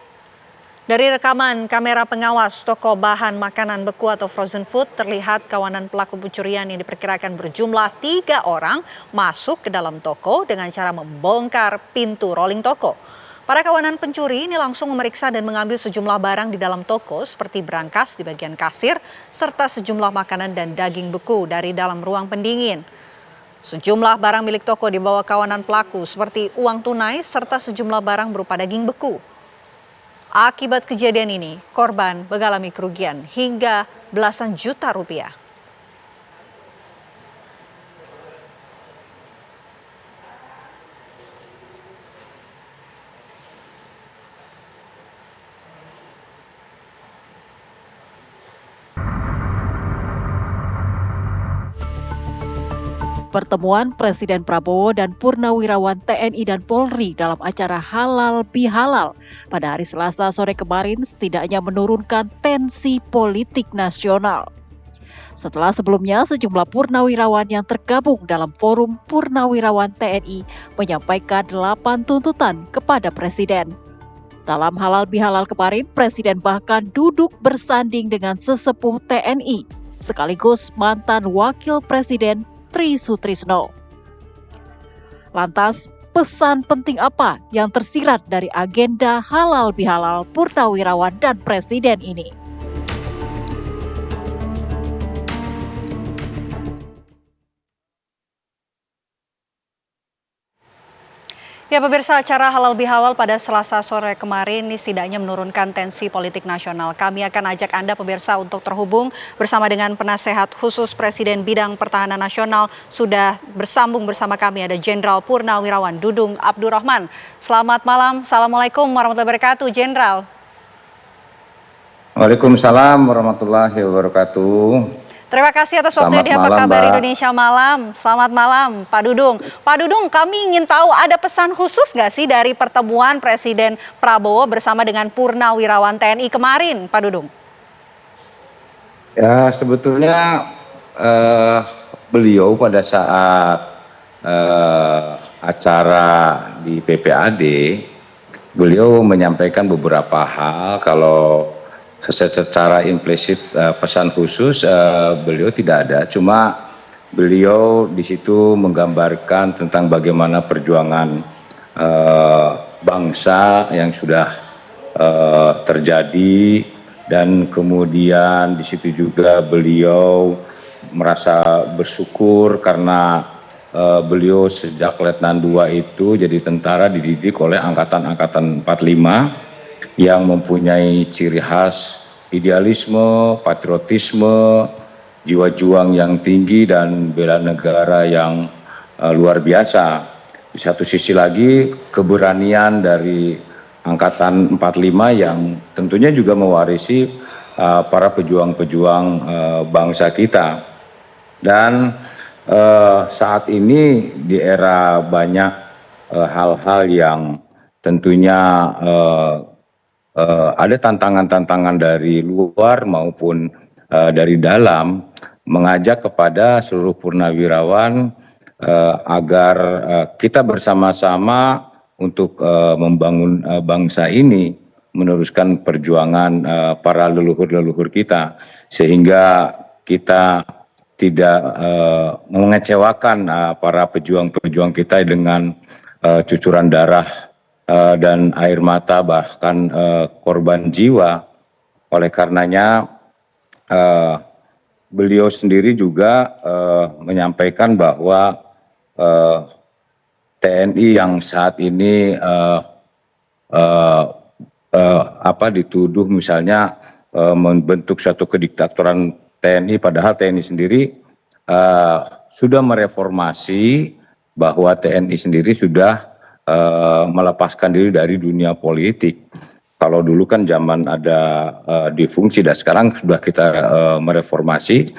Dari rekaman kamera pengawas toko bahan makanan beku atau frozen food, terlihat kawanan pelaku pencurian yang diperkirakan berjumlah 3 orang masuk ke dalam toko dengan cara membongkar pintu rolling toko. Para kawanan pencuri ini langsung memeriksa dan mengambil sejumlah barang di dalam toko seperti berangkas di bagian kasir, serta sejumlah makanan dan daging beku dari dalam ruang pendingin. Sejumlah barang milik toko dibawa kawanan pelaku seperti uang tunai serta sejumlah barang berupa daging beku. Akibat kejadian ini, korban mengalami kerugian hingga belasan juta rupiah. pertemuan Presiden Prabowo dan Purnawirawan TNI dan Polri dalam acara Halal Bihalal pada hari Selasa sore kemarin setidaknya menurunkan tensi politik nasional. Setelah sebelumnya sejumlah purnawirawan yang tergabung dalam forum Purnawirawan TNI menyampaikan 8 tuntutan kepada Presiden. Dalam Halal Bihalal kemarin, Presiden bahkan duduk bersanding dengan sesepuh TNI, sekaligus mantan Wakil Presiden Tri Sutrisno. Lantas, pesan penting apa yang tersirat dari agenda Halal Bihalal Purnawirawan dan Presiden ini? Ya pemirsa, acara Halal Bihalal pada Selasa sore kemarin ini setidaknya menurunkan tensi politik nasional. Kami akan ajak Anda pemirsa untuk terhubung bersama dengan penasehat khusus Presiden Bidang Pertahanan Nasional. Sudah bersambung bersama kami ada Jenderal Purnawirawan Dudung Abdurrahman. Selamat malam, Assalamualaikum warahmatullahi wabarakatuh, Jenderal. Waalaikumsalam warahmatullahi wabarakatuh. Terima kasih atas waktunya di Apa Kabar Indonesia Malam. Selamat malam, Pak Dudung. Pak Dudung, kami ingin tahu ada pesan khusus nggak sih dari pertemuan Presiden Prabowo bersama dengan Purnawirawan TNI kemarin, Pak Dudung? Ya, sebetulnya beliau pada saat acara di PPAD, beliau menyampaikan beberapa hal. Kalau secara implisit pesan khusus beliau tidak ada, cuma beliau di situ menggambarkan tentang bagaimana perjuangan bangsa yang sudah terjadi, dan kemudian di situ juga beliau merasa bersyukur karena beliau sejak Letnan II itu jadi tentara dididik oleh angkatan-angkatan 45 yang mempunyai ciri khas idealisme, patriotisme, jiwa juang yang tinggi, dan bela negara yang luar biasa. Di satu sisi lagi keberanian dari angkatan 45 yang tentunya juga mewarisi para pejuang-pejuang bangsa kita. Dan saat ini di era banyak hal-hal yang tentunya ada tantangan-tantangan dari luar maupun dari dalam, mengajak kepada seluruh purnawirawan agar kita bersama-sama untuk membangun bangsa ini, meneruskan perjuangan para leluhur-leluhur kita, sehingga kita tidak mengecewakan para pejuang-pejuang kita dengan cucuran darah dan air mata, bahkan korban jiwa. Oleh karenanya beliau sendiri juga menyampaikan bahwa TNI yang saat ini dituduh misalnya membentuk suatu kediktatoran TNI, padahal TNI sendiri sudah mereformasi, bahwa TNI sendiri sudah melepaskan diri dari dunia politik. Kalau dulu kan zaman ada difungsi, dan sekarang sudah kita mereformasi,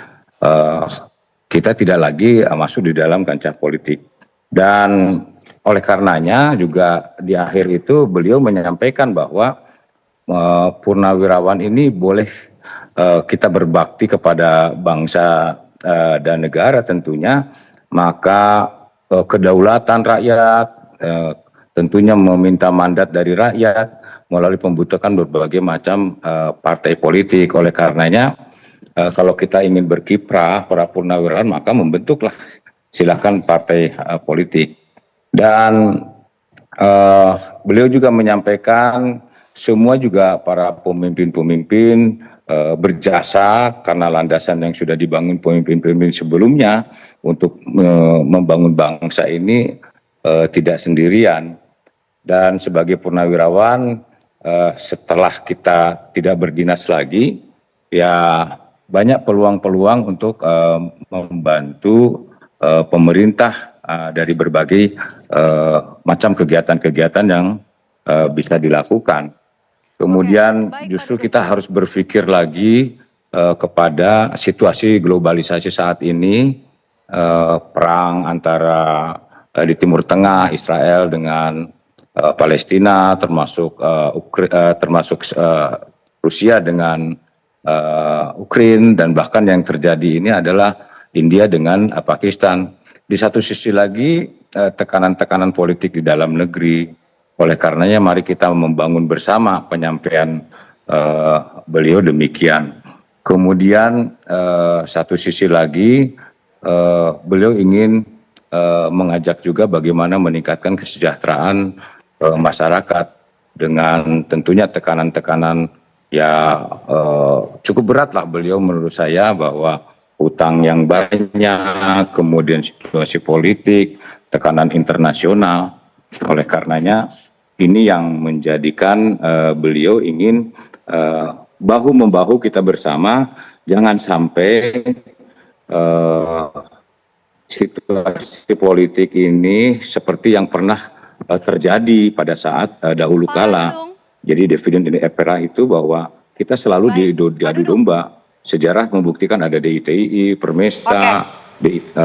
kita tidak lagi masuk di dalam kancah politik. Dan oleh karenanya juga di akhir itu beliau menyampaikan bahwa purnawirawan ini boleh kita berbakti kepada bangsa dan negara tentunya, maka kedaulatan rakyat, tentunya meminta mandat dari rakyat melalui pembentukan berbagai macam partai politik. Oleh karenanya kalau kita ingin berkiprah para purnawirawan, maka membentuklah silakan partai politik. Dan beliau juga menyampaikan semua juga para pemimpin-pemimpin berjasa karena landasan yang sudah dibangun pemimpin-pemimpin sebelumnya untuk membangun bangsa ini tidak sendirian. Dan sebagai purnawirawan, setelah kita tidak berdinas lagi, ya banyak peluang-peluang untuk membantu pemerintah dari berbagai macam kegiatan-kegiatan yang bisa dilakukan. Kemudian justru kita harus berpikir lagi kepada situasi globalisasi saat ini, perang antara di Timur Tengah, Israel dengan Palestina, termasuk Rusia dengan Ukraina, dan bahkan yang terjadi ini adalah India dengan Pakistan. Di satu sisi lagi tekanan-tekanan politik di dalam negeri. Oleh karenanya mari kita membangun bersama, penyampaian beliau demikian. Kemudian satu sisi lagi beliau ingin mengajak juga bagaimana meningkatkan kesejahteraan masyarakat dengan tentunya tekanan-tekanan ya cukup berat lah beliau menurut saya, bahwa hutang yang banyak, kemudian situasi politik, tekanan internasional. Oleh karenanya ini yang menjadikan beliau ingin bahu-membahu kita bersama, jangan sampai situasi politik ini seperti yang pernah terjadi pada saat dahulu kala. Jadi dividen dan EPRA itu bahwa kita selalu diadu domba. Sejarah membuktikan ada DITI, Permesta,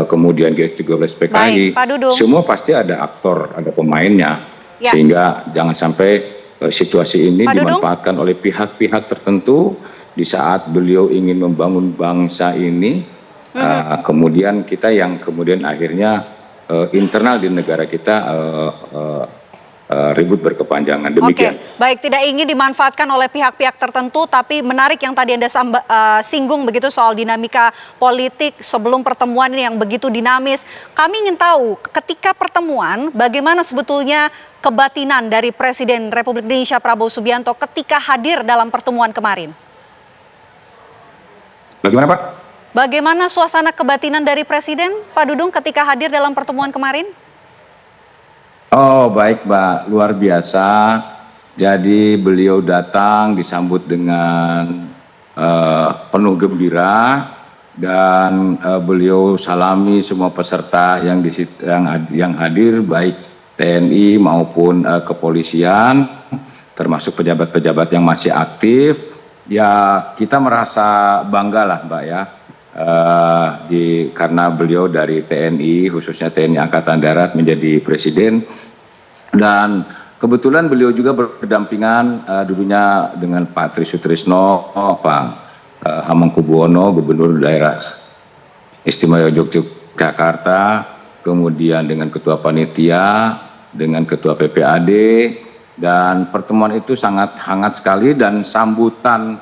kemudian G13 PKI, semua pasti ada aktor, ada pemainnya, sehingga jangan sampai situasi ini dimanfaatkan oleh pihak-pihak tertentu di saat beliau ingin membangun bangsa ini, kemudian kita yang kemudian akhirnya internal di negara kita ribut berkepanjangan. Demikian. Baik, tidak ingin dimanfaatkan oleh pihak-pihak tertentu, tapi menarik yang tadi Anda singgung begitu soal dinamika politik sebelum pertemuan ini yang begitu dinamis. Kami ingin tahu ketika pertemuan bagaimana sebetulnya kebatinan dari Presiden Republik Indonesia Prabowo Subianto ketika hadir dalam pertemuan kemarin. Bagaimana Pak? Bagaimana suasana kebatinan dari Presiden, Pak Dudung, ketika hadir dalam pertemuan kemarin? Oh baik Mbak, luar biasa. Jadi beliau datang disambut dengan penuh gembira, dan beliau salami semua peserta yang hadir, baik TNI maupun kepolisian, termasuk pejabat-pejabat yang masih aktif. Ya kita merasa bangga lah Mbak ya, karena beliau dari TNI, khususnya TNI Angkatan Darat menjadi presiden, dan kebetulan beliau juga berdampingan dulunya dengan Pak Tri Sutrisno, Pak Hamengkubuwono, Gubernur Daerah Istimewa Yogyakarta, kemudian dengan Ketua Panitia, dengan Ketua PPAD, dan pertemuan itu sangat hangat sekali, dan sambutan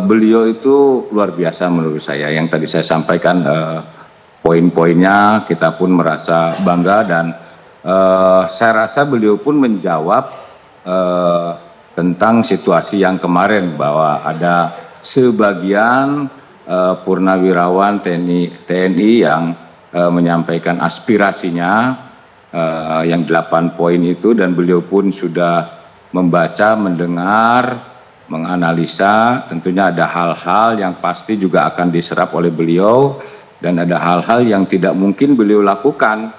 beliau itu luar biasa menurut saya. Yang tadi saya sampaikan poin-poinnya, kita pun merasa bangga, dan saya rasa beliau pun menjawab tentang situasi yang kemarin, bahwa ada sebagian purnawirawan TNI yang menyampaikan aspirasinya yang 8 poin itu, dan beliau pun sudah membaca, mendengar, menganalisa. Tentunya ada hal-hal yang pasti juga akan diserap oleh beliau, dan ada hal-hal yang tidak mungkin beliau lakukan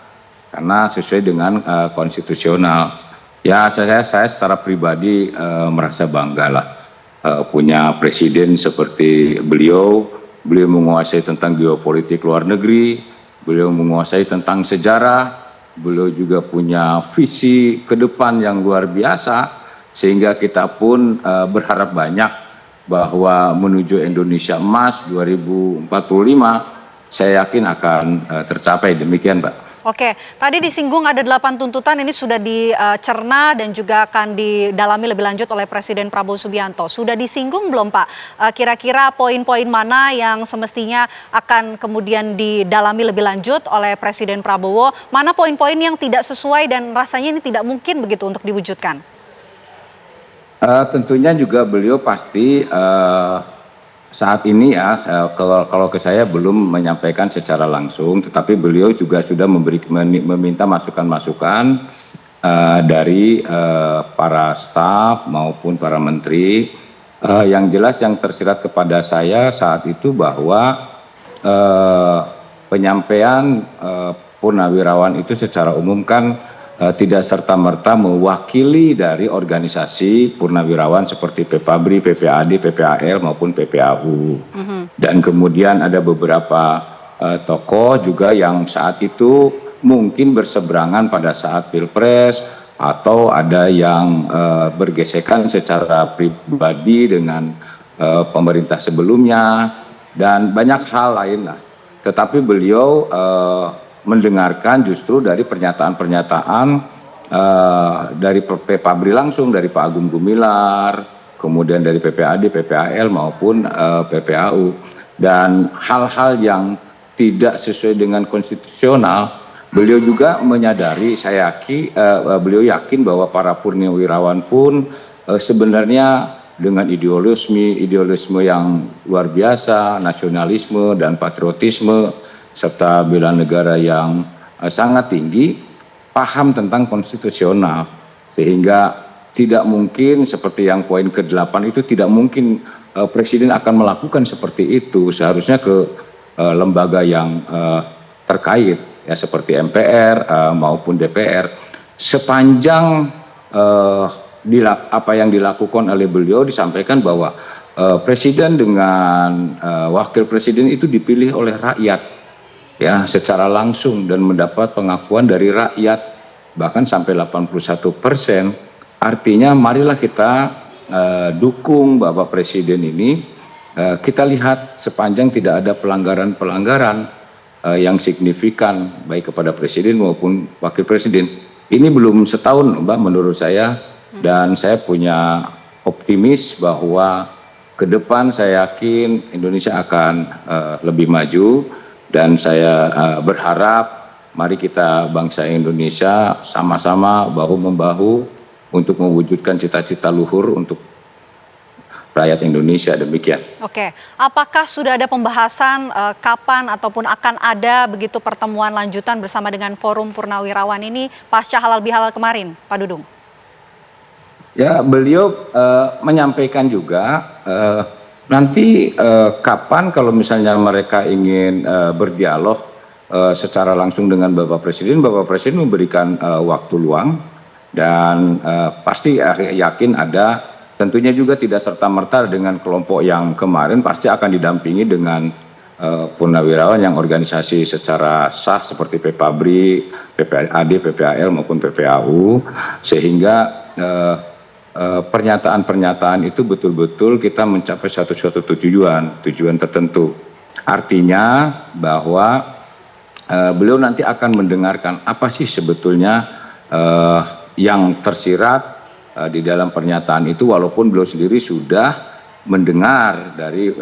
karena sesuai dengan konstitusional. Ya saya secara pribadi merasa bangga lah punya presiden seperti beliau. Beliau menguasai tentang geopolitik luar negeri, beliau menguasai tentang sejarah, beliau juga punya visi ke depan yang luar biasa, sehingga kita pun berharap banyak bahwa menuju Indonesia Emas 2045 saya yakin akan tercapai. Demikian Pak. Oke, tadi disinggung ada 8 tuntutan, ini sudah dicerna dan juga akan didalami lebih lanjut oleh Presiden Prabowo Subianto. Sudah disinggung belum Pak, kira-kira poin-poin mana yang semestinya akan kemudian didalami lebih lanjut oleh Presiden Prabowo? Mana poin-poin yang tidak sesuai dan rasanya ini tidak mungkin begitu untuk diwujudkan? Tentunya juga beliau pasti saat ini ya, kalau ke saya belum menyampaikan secara langsung, tetapi beliau juga sudah meminta masukan-masukan dari para staf maupun para menteri. Yang jelas yang tersirat kepada saya saat itu bahwa penyampaian purnawirawan itu secara umum kan tidak serta-merta mewakili dari organisasi purnawirawan seperti PPABRI, PPAD, PPAL maupun PPAU. Dan kemudian ada beberapa tokoh juga yang saat itu mungkin berseberangan pada saat Pilpres, atau ada yang bergesekan secara pribadi dengan pemerintah sebelumnya, dan banyak hal lain lah. Tetapi beliau mendengarkan justru dari pernyataan-pernyataan dari Pabri langsung, dari Pak Agung Gumilar, kemudian dari PPAD, PPAL maupun PPAU, dan hal-hal yang tidak sesuai dengan konstitusional. Beliau juga menyadari, beliau yakin bahwa para purnawirawan pun sebenarnya dengan idealisme yang luar biasa, nasionalisme dan patriotisme, serta bela negara yang sangat tinggi, paham tentang konstitusional, sehingga tidak mungkin seperti yang poin ke-8 itu, tidak mungkin Presiden akan melakukan seperti itu. Seharusnya ke lembaga yang terkait, ya seperti MPR maupun DPR, sepanjang apa yang dilakukan oleh beliau disampaikan bahwa Presiden dengan Wakil Presiden itu dipilih oleh rakyat, ya secara langsung, dan mendapat pengakuan dari rakyat bahkan sampai 81%. Artinya marilah kita dukung Bapak Presiden ini. Kita lihat sepanjang tidak ada pelanggaran-pelanggaran yang signifikan baik kepada Presiden maupun Wakil Presiden. Ini belum setahun Mbak menurut saya, dan saya punya optimis bahwa ke depan saya yakin Indonesia akan lebih maju, dan saya berharap mari kita bangsa Indonesia sama-sama bahu-membahu untuk mewujudkan cita-cita luhur untuk rakyat Indonesia. Demikian. Oke, apakah sudah ada pembahasan kapan ataupun akan ada begitu pertemuan lanjutan bersama dengan Forum Purnawirawan ini pasca halal bihalal kemarin, Pak Dudung? Ya, beliau menyampaikan juga nanti kapan kalau misalnya mereka ingin berdialog secara langsung dengan Bapak Presiden memberikan waktu luang. Dan pasti yakin ada, tentunya juga tidak serta-merta dengan kelompok yang kemarin, pasti akan didampingi dengan purnawirawan yang organisasi secara sah seperti PPABRI, PPAD, PPAL maupun PPAU, sehingga pernyataan-pernyataan itu betul-betul kita mencapai suatu tujuan tertentu. Artinya bahwa beliau nanti akan mendengarkan apa sih sebetulnya yang tersirat di dalam pernyataan itu, walaupun beliau sendiri sudah mendengar dari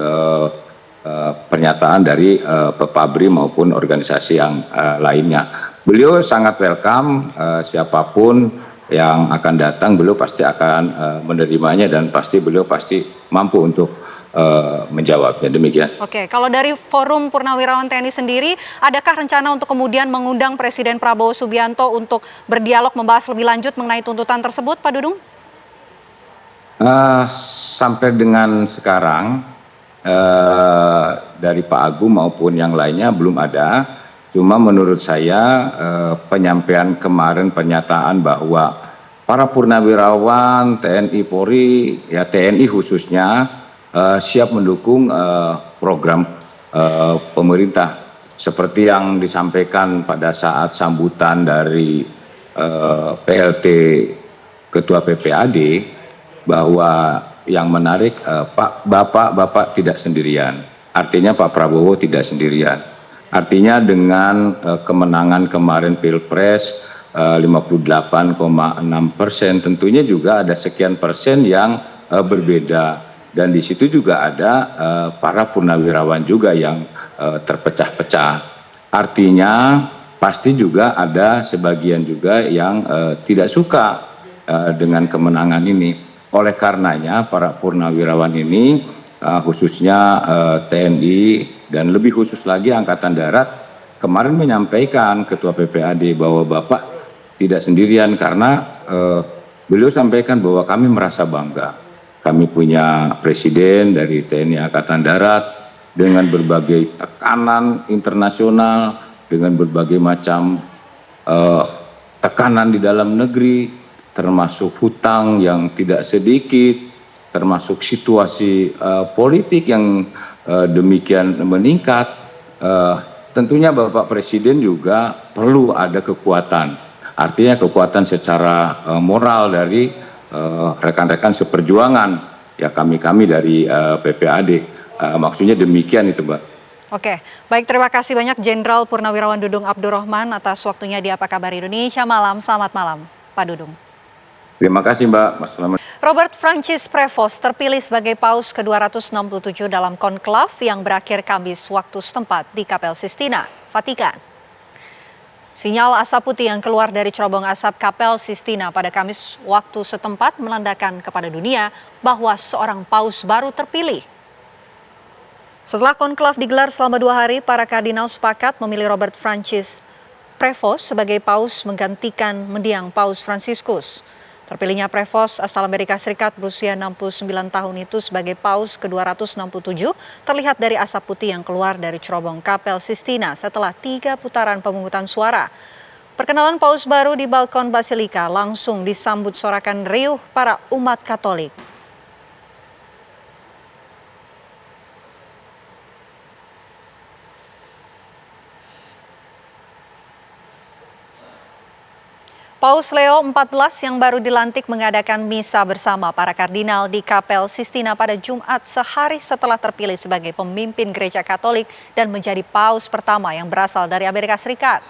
pernyataan dari Pepabri maupun organisasi yang lainnya. Beliau sangat welcome, siapapun yang akan datang beliau pasti akan menerimanya, dan beliau pasti mampu untuk menjawabnya. Demikian. Oke, kalau dari Forum Purnawirawan TNI sendiri, adakah rencana untuk kemudian mengundang Presiden Prabowo Subianto untuk berdialog membahas lebih lanjut mengenai tuntutan tersebut, Pak Dudung? Sampai dengan sekarang dari Pak Agung maupun yang lainnya belum ada. Cuma menurut saya penyampaian kemarin pernyataan bahwa para purnawirawan TNI Polri, ya TNI khususnya, siap mendukung program pemerintah seperti yang disampaikan pada saat sambutan dari PLT Ketua PPAD, bahwa yang menarik Bapak tidak sendirian. Artinya Pak Prabowo tidak sendirian. Artinya dengan kemenangan kemarin Pilpres 58,6%, tentunya juga ada sekian persen yang berbeda. Dan di situ juga ada para purnawirawan juga yang terpecah-pecah. Artinya pasti juga ada sebagian juga yang tidak suka dengan kemenangan ini. Oleh karenanya para purnawirawan ini khususnya TNI dan lebih khusus lagi Angkatan Darat kemarin menyampaikan Ketua PPAD bahwa Bapak tidak sendirian, karena beliau sampaikan bahwa kami merasa bangga. Kami punya Presiden dari TNI Angkatan Darat dengan berbagai tekanan internasional, dengan berbagai macam tekanan di dalam negeri, termasuk hutang yang tidak sedikit, termasuk situasi politik yang demikian meningkat. tentunya Bapak Presiden juga perlu ada kekuatan, artinya kekuatan secara moral dari rekan-rekan seperjuangan, ya kami-kami dari PPAD. Maksudnya demikian itu, Mbak. Oke, baik, terima kasih banyak Jenderal Purnawirawan Dudung Abdurrahman atas waktunya di Apa Kabar Indonesia Malam. Selamat malam, Pak Dudung. Terima kasih, Mbak. Wassalamualaikum. Robert Francis Prevost terpilih sebagai Paus ke-267 dalam konklav yang berakhir Kamis waktu setempat di Kapel Sistina, Vatikan. Sinyal asap putih yang keluar dari cerobong asap Kapel Sistina pada Kamis waktu setempat menandakan kepada dunia bahwa seorang Paus baru terpilih. Setelah konklav digelar selama 2 hari, para kardinal sepakat memilih Robert Francis Prevost sebagai Paus menggantikan mendiang Paus Fransiskus. Terpilihnya Prevost asal Amerika Serikat berusia 69 tahun itu sebagai Paus ke-267 terlihat dari asap putih yang keluar dari cerobong Kapel Sistina setelah 3 putaran pemungutan suara. Perkenalan Paus baru di balkon Basilika langsung disambut sorakan riuh para umat Katolik. Paus Leo XIV yang baru dilantik mengadakan misa bersama para kardinal di Kapel Sistina pada Jumat sehari setelah terpilih sebagai pemimpin gereja Katolik dan menjadi Paus pertama yang berasal dari Amerika Serikat.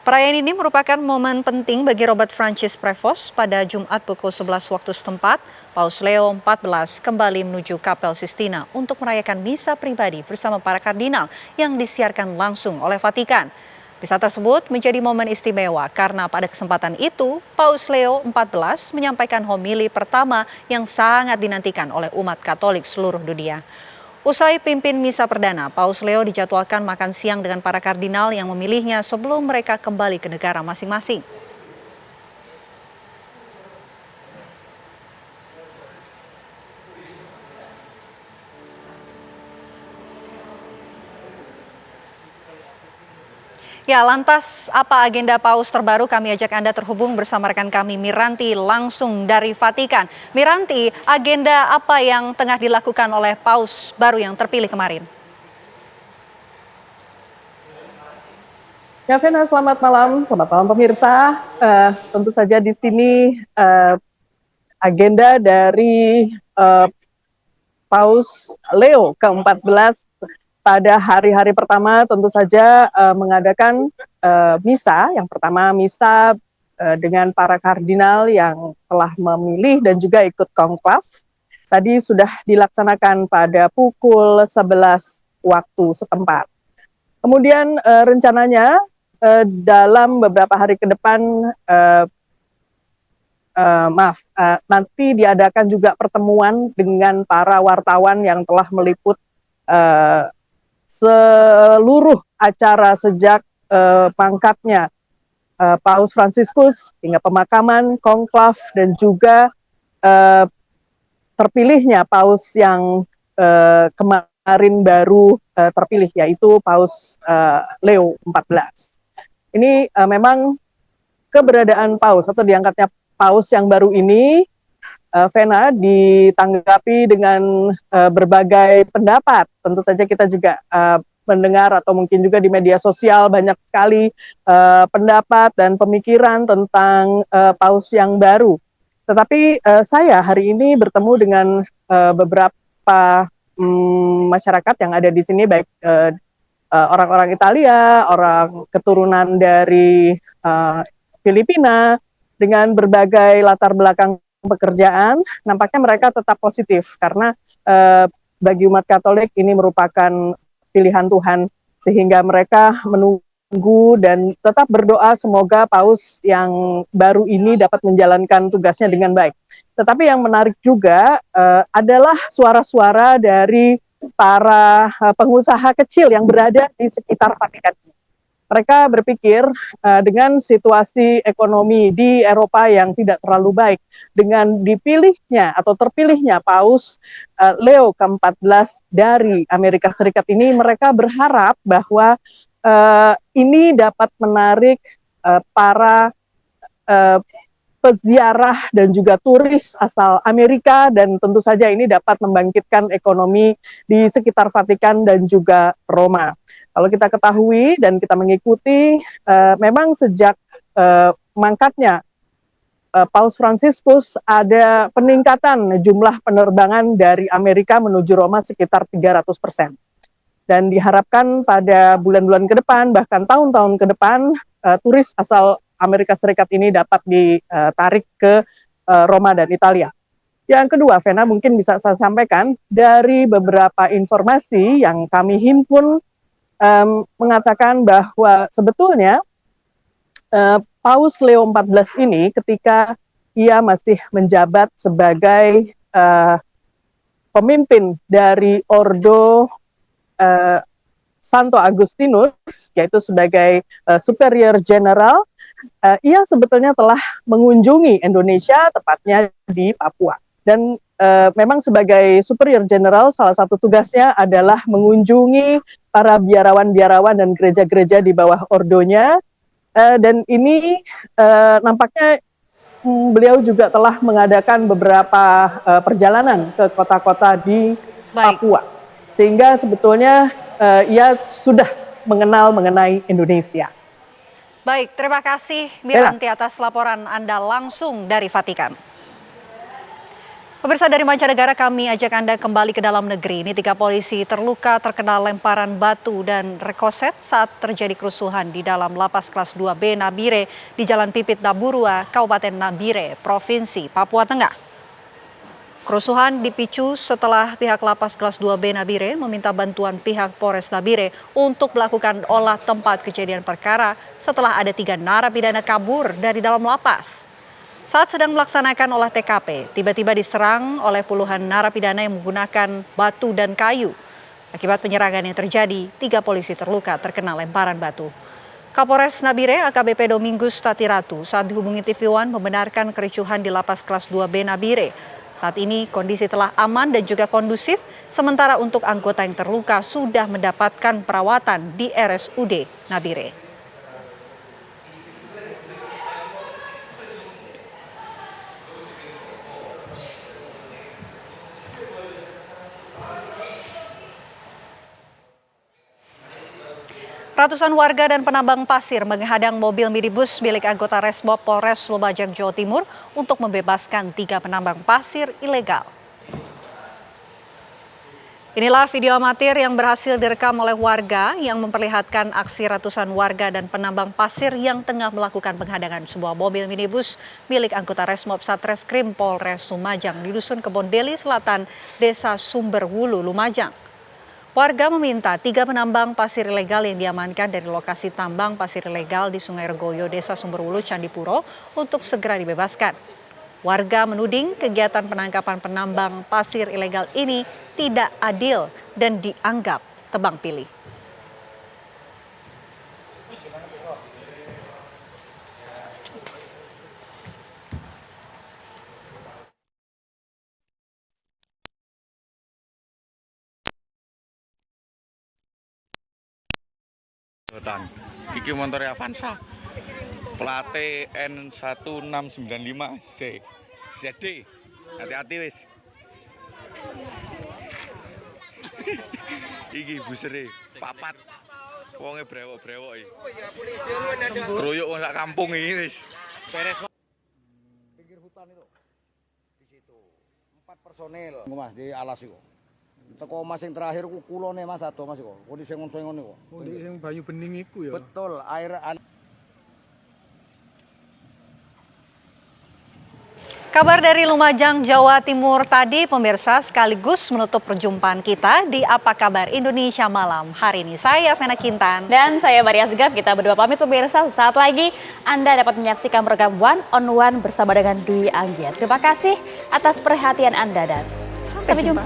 Perayaan ini merupakan momen penting bagi Robert Francis Prevost. Pada Jumat pukul 11 waktu setempat, Paus Leo XIV kembali menuju Kapel Sistina untuk merayakan misa pribadi bersama para kardinal yang disiarkan langsung oleh Vatikan. Misa tersebut menjadi momen istimewa karena pada kesempatan itu Paus Leo XIV menyampaikan homili pertama yang sangat dinantikan oleh umat Katolik seluruh dunia. Usai pimpin misa perdana, Paus Leo dijadwalkan makan siang dengan para kardinal yang memilihnya sebelum mereka kembali ke negara masing-masing. Ya, lantas apa agenda Paus terbaru? Kami ajak Anda terhubung bersama rekan kami Miranti langsung dari Vatikan. Miranti, agenda apa yang tengah dilakukan oleh Paus baru yang terpilih kemarin? Ya, Vena, selamat malam pemirsa. Tentu saja di sini agenda dari Paus Leo ke-14 pada hari-hari pertama tentu saja mengadakan misa. Yang pertama misa dengan para kardinal yang telah memilih dan juga ikut konklav. Tadi sudah dilaksanakan pada pukul 11 waktu setempat. Kemudian rencananya dalam beberapa hari ke depan nanti diadakan juga pertemuan dengan para wartawan yang telah meliput seluruh acara sejak pangkatnya Paus Fransiskus hingga pemakaman, konklav, dan juga terpilihnya Paus yang kemarin baru terpilih, yaitu Paus Leo XIV. Ini memang keberadaan Paus atau diangkatnya Paus yang baru ini, Vena, ditanggapi dengan berbagai pendapat. Tentu saja kita juga mendengar atau mungkin juga di media sosial banyak sekali pendapat dan pemikiran tentang Paus yang baru. Tetapi saya hari ini bertemu dengan beberapa masyarakat yang ada di sini, baik orang-orang Italia, orang keturunan dari Filipina, dengan berbagai latar belakang pekerjaan. Nampaknya mereka tetap positif karena bagi umat Katolik ini merupakan pilihan Tuhan, sehingga mereka menunggu dan tetap berdoa semoga Paus yang baru ini dapat menjalankan tugasnya dengan baik. Tetapi yang menarik juga adalah suara-suara dari para pengusaha kecil yang berada di sekitar Vatikan. Mereka berpikir dengan situasi ekonomi di Eropa yang tidak terlalu baik, dengan dipilihnya atau terpilihnya Paus Leo ke-14 dari Amerika Serikat ini, mereka berharap bahwa ini dapat menarik para peziarah dan juga turis asal Amerika, dan tentu saja ini dapat membangkitkan ekonomi di sekitar Vatikan dan juga Roma. Kalau kita ketahui dan kita mengikuti, memang sejak mangkatnya Paus Fransiskus ada peningkatan jumlah penerbangan dari Amerika menuju Roma sekitar 300%. Dan diharapkan pada bulan-bulan ke depan, bahkan tahun-tahun ke depan, turis asal Amerika Serikat ini dapat ditarik ke Roma dan Italia. Yang kedua, Vena, mungkin bisa saya sampaikan dari beberapa informasi yang kami himpun mengatakan bahwa sebetulnya Paus Leo XIV ini ketika ia masih menjabat sebagai pemimpin dari Ordo Santo Agustinus, yaitu sebagai Superior General, ia sebetulnya telah mengunjungi Indonesia, tepatnya di Papua. Dan memang sebagai Superior General, salah satu tugasnya adalah mengunjungi para biarawan-biarawan dan gereja-gereja di bawah ordonya. Dan ini nampaknya beliau juga telah mengadakan beberapa perjalanan ke kota-kota di Papua. Sehingga sebetulnya ia sudah mengenal mengenai Indonesia. Baik, terima kasih Miranti atas laporan Anda langsung dari Vatikan. Pemirsa, dari mancanegara kami ajak Anda kembali ke dalam negeri. Ini 3 polisi terluka terkena lemparan batu dan rekoset saat terjadi kerusuhan di dalam lapas kelas 2B Nabire di Jalan Pipit Naburua, Kabupaten Nabire, Provinsi Papua Tengah. Kerusuhan dipicu setelah pihak lapas kelas 2B Nabire meminta bantuan pihak Polres Nabire untuk melakukan olah tempat kejadian perkara setelah ada 3 narapidana kabur dari dalam lapas. Saat sedang melaksanakan olah TKP, tiba-tiba diserang oleh puluhan narapidana yang menggunakan batu dan kayu. Akibat penyerangan yang terjadi, 3 polisi terluka terkena lemparan batu. Kapolres Nabire AKBP Domingus Tatiratu saat dihubungi TV One membenarkan kericuhan di lapas kelas 2B Nabire. Saat ini kondisi telah aman dan juga kondusif, sementara untuk anggota yang terluka sudah mendapatkan perawatan di RSUD Nabire. Ratusan warga dan penambang pasir menghadang mobil minibus milik anggota Resmob Polres Lumajang, Jawa Timur untuk membebaskan 3 penambang pasir ilegal. Inilah video amatir yang berhasil direkam oleh warga yang memperlihatkan aksi ratusan warga dan penambang pasir yang tengah melakukan penghadangan sebuah mobil minibus milik anggota Resmob Satreskrim Polres Lumajang di Dusun Kebondeli Selatan, Desa Sumberwulu, Lumajang. Warga meminta 3 penambang pasir ilegal yang diamankan dari lokasi tambang pasir ilegal di Sungai Regoyo, Desa Sumberwulu, Candipuro untuk segera dibebaskan. Warga menuding kegiatan penangkapan penambang pasir ilegal ini tidak adil dan dianggap tebang pilih. Iki motor Avanza plat N1695C ZD, hati-hati wis. Iki busere papat wonge brewok-brewok iki. Kroyok wong sak kampung iki wis. Beres. Pinggir hutan itu. Di situ 4 personil Mas di alas iku. Teko Mas yang terakhir ku kulone Mas ado Mas iku. Kok disengon-sengon iku. Oh, di sing banyu bening iku ya. Betul, air Kabar dari Lumajang, Jawa Timur tadi, pemirsa, sekaligus menutup perjumpaan kita di Apa Kabar Indonesia Malam hari ini. Saya Vena Kintan. Dan saya Maria Segaf, kita berdua pamit pemirsa. Sesaat lagi Anda dapat menyaksikan program One on One bersama dengan Dwi Anggia. Terima kasih atas perhatian Anda dan sampai jumpa.